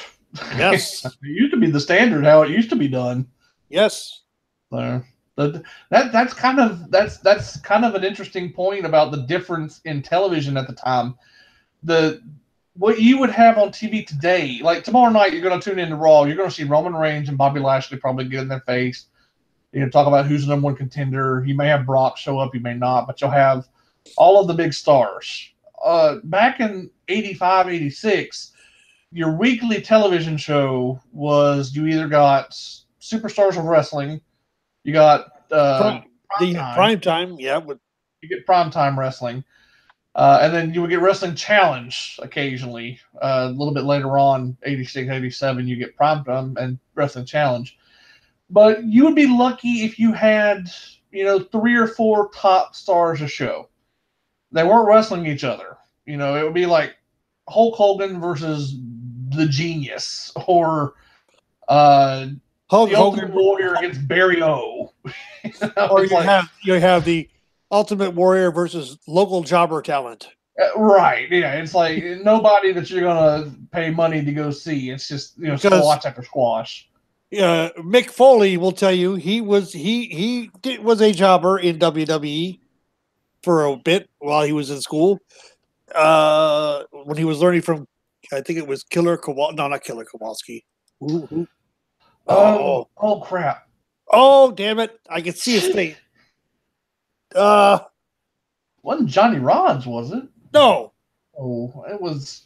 Yes. It used to be the standard how it used to be done. Yes. So, But that's kind of an interesting point about the difference in television at the time. What you would have on TV today, like tomorrow night, you're going to tune into Raw. You're going to see Roman Reigns and Bobby Lashley probably get in their face. You're going to talk about who's the number one contender. You may have Brock show up, you may not, but you'll have all of the big stars. Back in 85, 86, your weekly television show was you either got Superstars of Wrestling, you got prime time, yeah. You get primetime wrestling. And then you would get Wrestling Challenge occasionally. A little bit later on, 86, 87, you get primetime and Wrestling Challenge. But you would be lucky if you had, 3 or 4 top stars a show. They weren't wrestling each other. It would be like Hulk Hogan versus The Genius, or the Ultimate Warrior against Barry O. Or you have the Ultimate Warrior versus local jobber talent. Right. Yeah. It's like nobody that you're going to pay money to go see. It's just, squash after squash. Mick Foley will tell you he was a jobber in WWE for a bit while he was in school. When he was learning from, I think it was Killer Kowalski. No, not Killer Kowalski. Who? Oh, crap. Oh, damn it. I can see his face. Wasn't Johnny Rods, was it? No. Oh, it was.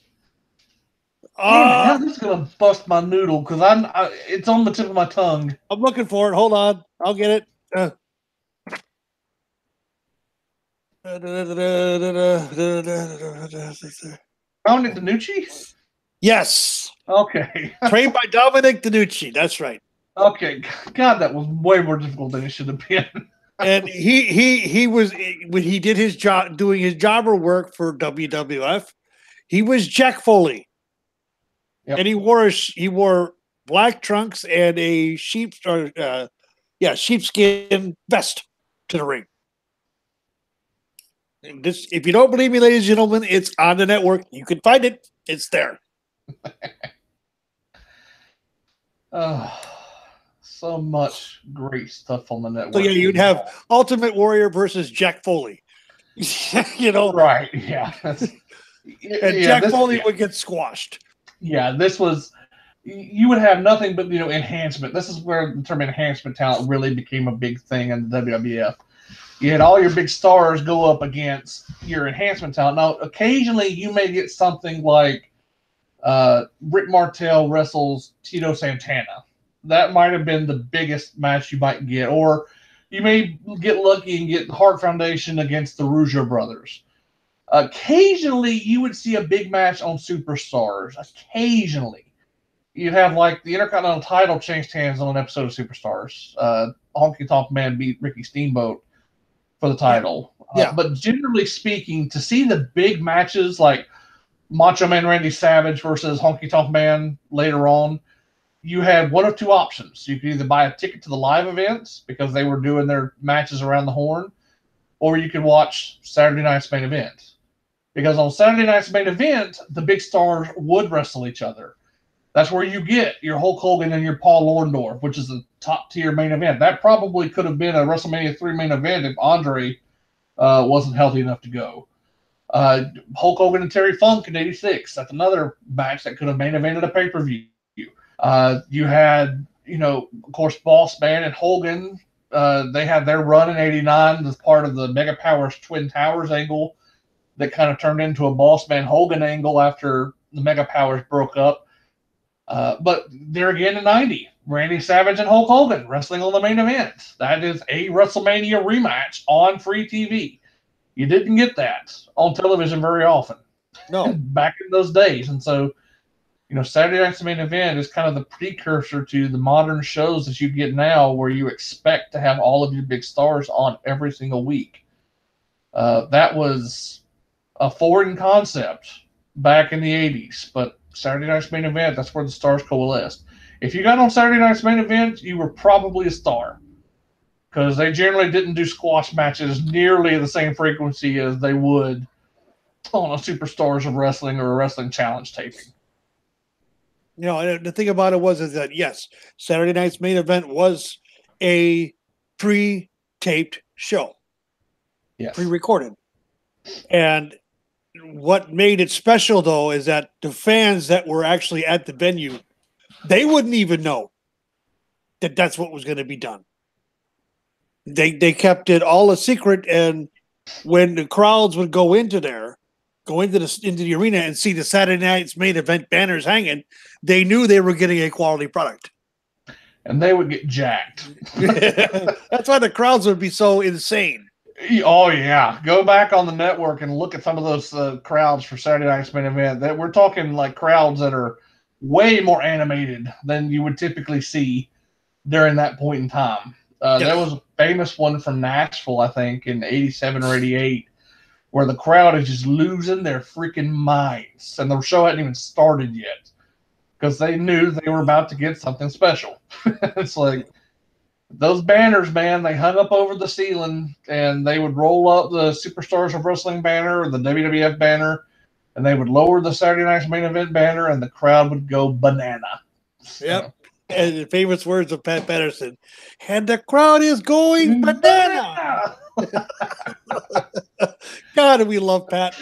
Damn it, this is gonna bust my noodle because it's on the tip of my tongue. I'm looking for it. Hold on, I'll get it. Dominic DeNucci? Yes. Okay. Trained by Dominic DeNucci. That's right. Okay. God, that was way more difficult than it should have been. And he was, when he did his job, doing his jobber work for WWF, he was Jack Foley. Yep. And he wore black trunks and a sheepskin vest to the ring. And this, if you don't believe me, ladies and gentlemen, it's on the network. You can find it. It's there. So much great stuff on the network. So yeah, you'd have Ultimate Warrior versus Jack Foley. Right? Yeah. And Jack Foley would get squashed. Yeah, this was. You would have nothing but enhancement. This is where the term enhancement talent really became a big thing in the WWF. You had all your big stars go up against your enhancement talent. Now, occasionally you may get something like Rick Martel wrestles Tito Santana. That might have been the biggest match you might get. Or you may get lucky and get Hart Foundation against the Rougeau brothers. Occasionally, you would see a big match on Superstars. Occasionally. You'd have, like, the Intercontinental title changed hands on an episode of Superstars. Honky Tonk Man beat Ricky Steamboat for the title. Yeah. But generally speaking, to see the big matches like Macho Man Randy Savage versus Honky Tonk Man later on, you had one of two options. You could either buy a ticket to the live events because they were doing their matches around the horn, or you could watch Saturday Night's Main Event. Because on Saturday Night's Main Event, the big stars would wrestle each other. That's where you get your Hulk Hogan and your Paul Orndorff, which is a top-tier main event. That probably could have been a WrestleMania 3 main event if Andre wasn't healthy enough to go. Hulk Hogan and Terry Funk in 86. That's another match that could have main evented a pay-per-view. You had, of course, Boss Man and Hogan. They had their run in 89 as part of the Mega Powers Twin Towers angle that kind of turned into a Boss Man Hogan angle after the Mega Powers broke up. But there again in 90, Randy Savage and Hulk Hogan wrestling on the main event. That is a WrestleMania rematch on free TV. You didn't get that on television very often. No. Back in those days. And so, Saturday Night's Main Event is kind of the precursor to the modern shows that you get now where you expect to have all of your big stars on every single week. That was a foreign concept back in the 80s, but Saturday Night's Main Event, that's where the stars coalesced. If you got on Saturday Night's Main Event, you were probably a star because they generally didn't do squash matches nearly the same frequency as they would on a Superstars of Wrestling or a Wrestling Challenge taping. The thing about it is that, yes, Saturday Night's Main Event was a pre-taped show, Yes. pre-recorded. And what made it special, though, is that the fans that were actually at the venue, they wouldn't even know that that's what was going to be done. They kept it all a secret, and when the crowds would go into the arena and see the Saturday Night's Main Event banners hanging, they knew they were getting a quality product. And they would get jacked. That's why the crowds would be so insane. Oh, yeah. Go back on the network and look at some of those crowds for Saturday Night's Main Event. That we're talking like crowds that are way more animated than you would typically see during that point in time. There was a famous one from Nashville, I think, in 87 or 88, where the crowd is just losing their freaking minds. And the show hadn't even started yet because they knew they were about to get something special. It's like those banners, man, they hung up over the ceiling, and they would roll up the Superstars of Wrestling banner or the WWF banner, and they would lower the Saturday Night's Main Event banner, and the crowd would go banana. Yep. And the famous words of Pat Patterson, and the crowd is going banana. God, we love Pat.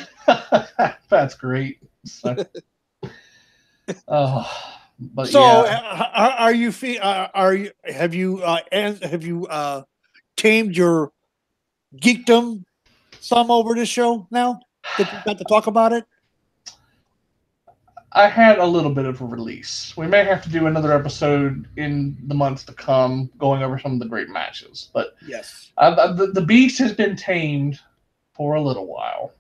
That's great. So, but so yeah. have you tamed your geekdom some over this show now that you got to talk about it? I had a little bit of a release. We may have to do another episode in the months to come going over some of the great matches. But yes, the beast has been tamed for a little while.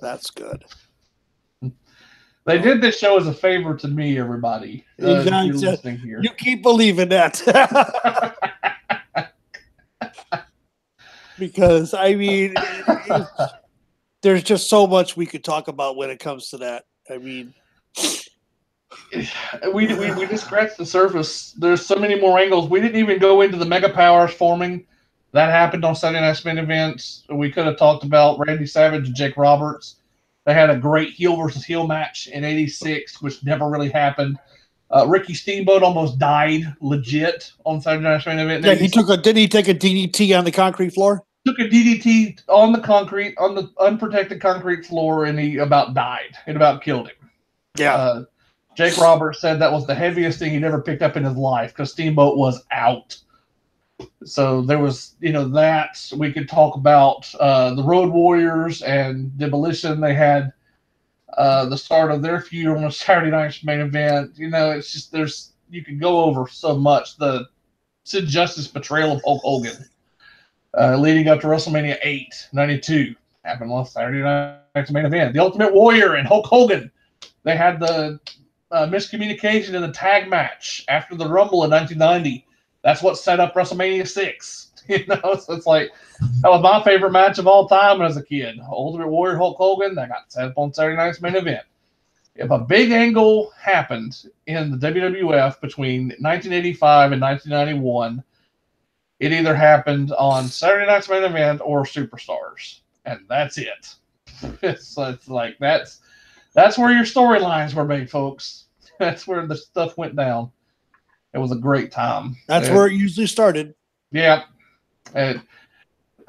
That's good. They did this show as a favor to me, everybody. Listening here. You keep believing that. Because, I mean, there's just so much we could talk about when it comes to that. I mean, we just scratched the surface. There's so many more angles. We didn't even go into the Mega Powers forming. That happened on Saturday Night's Main Event. We could have talked about Randy Savage and Jake Roberts. They had a great heel versus heel match in '86, which never really happened. Ricky Steamboat almost died legit on Saturday Night's Main Event. Yeah, did he take a DDT on the concrete floor? Took a DDT on the unprotected concrete floor, and he about died. It about killed him. Yeah. Jake Roberts said that was the heaviest thing he'd ever picked up in his life because Steamboat was out. So there was, that. We could talk about the Road Warriors and Demolition. They had the start of their feud on a Saturday Night's Main Event. It's just you could go over so much. The Sid Justice betrayal of Hulk Hogan. Leading up to WrestleMania 8, 92, happened on Saturday Night's Main Event. The Ultimate Warrior and Hulk Hogan, they had the miscommunication in the tag match after the Rumble in 1990. That's what set up WrestleMania 6. So it's like, that was my favorite match of all time as a kid. Ultimate Warrior, Hulk Hogan, that got set up on Saturday Night's Main Event. If a big angle happened in the WWF between 1985 and 1991, it either happened on Saturday Night's Main Event or Superstars, and that's it. It's like that's where your storylines were made, folks. That's where the stuff went down. It was a great time. That's where it usually started. Yeah. And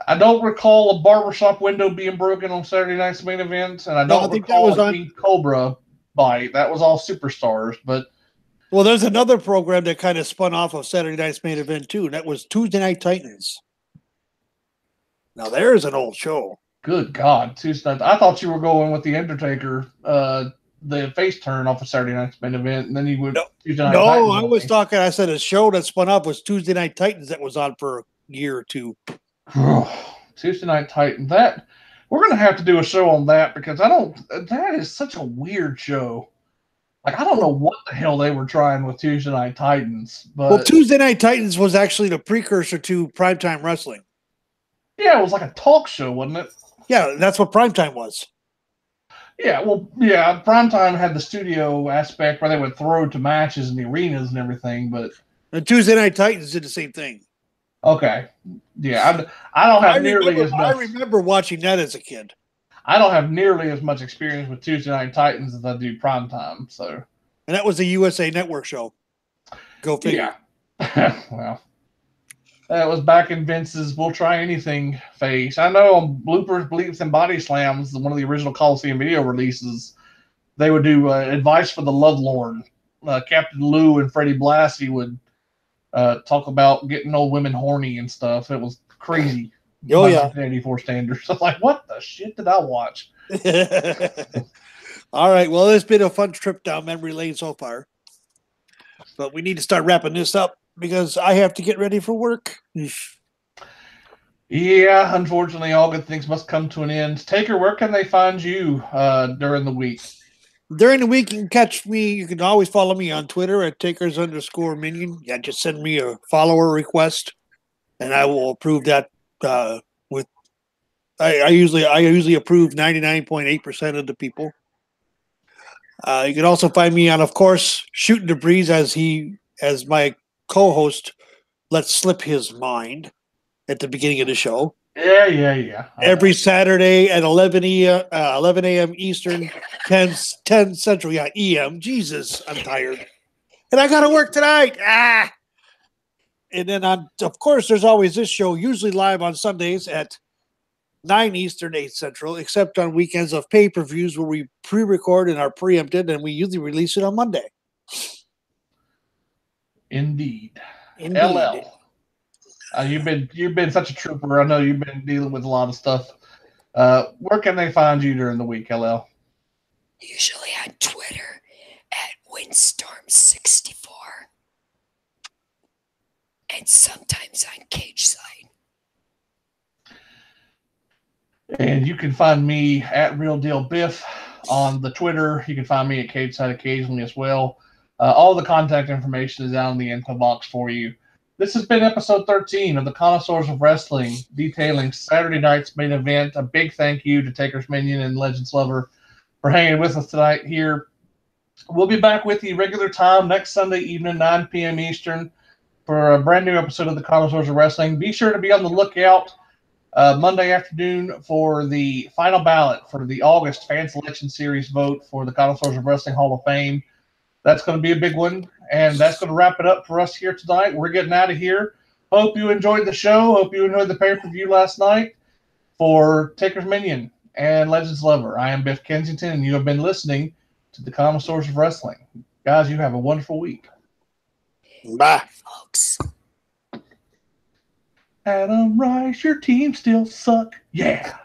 I don't recall a barbershop window being broken on Saturday Night's Main Event, and I don't recall a King Cobra bite. That was all Superstars, but. Well, there's another program that kind of spun off of Saturday Night's Main Event, too, and that was Tuesday Night Titans. Now, there's an old show. Good God. Tuesday Night. I thought you were going with The Undertaker, the face turn off of Saturday Night's Main Event, and then you would Tuesday Night Titans. I was talking, I said a show that spun off was Tuesday Night Titans that was on for a year or two. Tuesday Night Titans. We're going to have to do a show on that because that is such a weird show. Like, I don't know what the hell they were trying with Tuesday Night Titans. But Tuesday Night Titans was actually the precursor to Primetime Wrestling. Yeah, it was like a talk show, wasn't it? Yeah, that's what Primetime was. Yeah, Primetime had the studio aspect where they would throw to matches in the arenas and everything, but... And Tuesday Night Titans did the same thing. Okay. Yeah, I don't have nearly as much... I remember watching that as a kid. I don't have nearly as much experience with Tuesday Night Titans as I do Primetime, so. And that was a USA Network show. Go figure. Yeah. Well, That was back in Vince's "We'll Try Anything" phase. I know on Bloopers, Bleeps, and Body Slams, one of the original Coliseum video releases, they would do advice for the lovelorn. Captain Lou and Freddie Blassie would talk about getting old women horny and stuff. It was crazy. Oh, yeah. 1984 standards. I'm like, what the shit did I watch? All right. Well, it's been a fun trip down memory lane so far. But we need to start wrapping this up because I have to get ready for work. Yeah, unfortunately, all good things must come to an end. Taker, where can they find you during the week? During the week, you can catch me. You can always follow me on Twitter at Takers_Minion. Yeah, just send me a follower request, and I will approve that. I usually approve 99.8% of the people. You can also find me on, of course, Shootin Da Breeze as my co-host lets slip his mind at the beginning of the show. Yeah. Every Saturday at 11 a.m. Eastern, 10 Central. Yeah, EM. Jesus, I'm tired. And I got to work tonight. And then, of course, there's always this show, usually live on Sundays at 9 Eastern, 8 Central, except on weekends of pay-per-views where we pre-record and are preempted, and we usually release it on Monday. Indeed. LL. You've been such a trooper. I know you've been dealing with a lot of stuff. Where can they find you during the week, LL? Usually on Twitter at Windstorm64. And sometimes on Cage Side. And you can find me at Real Deal Biff on the Twitter. You can find me at Cage Side occasionally as well. All the contact information is down in the info box for you. This has been episode 13 of the Connoisseurs of Wrestling, detailing Saturday night's main event. A big thank you to TakersMinion and Legends Lover for hanging with us tonight here. We'll be back with you regular time next Sunday evening, 9 p.m. Eastern, for a brand new episode of the Connoisseurs of Wrestling. Be sure to be on the lookout Monday afternoon for the final ballot for the August Fan Selection Series vote for the Connoisseurs of Wrestling Hall of Fame. That's going to be a big one, and that's going to wrap it up for us here tonight. We're getting out of here. Hope you enjoyed the show. Hope you enjoyed the pay-per-view last night. For TakersMinion and Legends Lover, I am Biff Kensington, and you have been listening to the Connoisseurs of Wrestling. Guys, you have a wonderful week. Bye. Folks. Adam Rice, your team still suck. Yeah.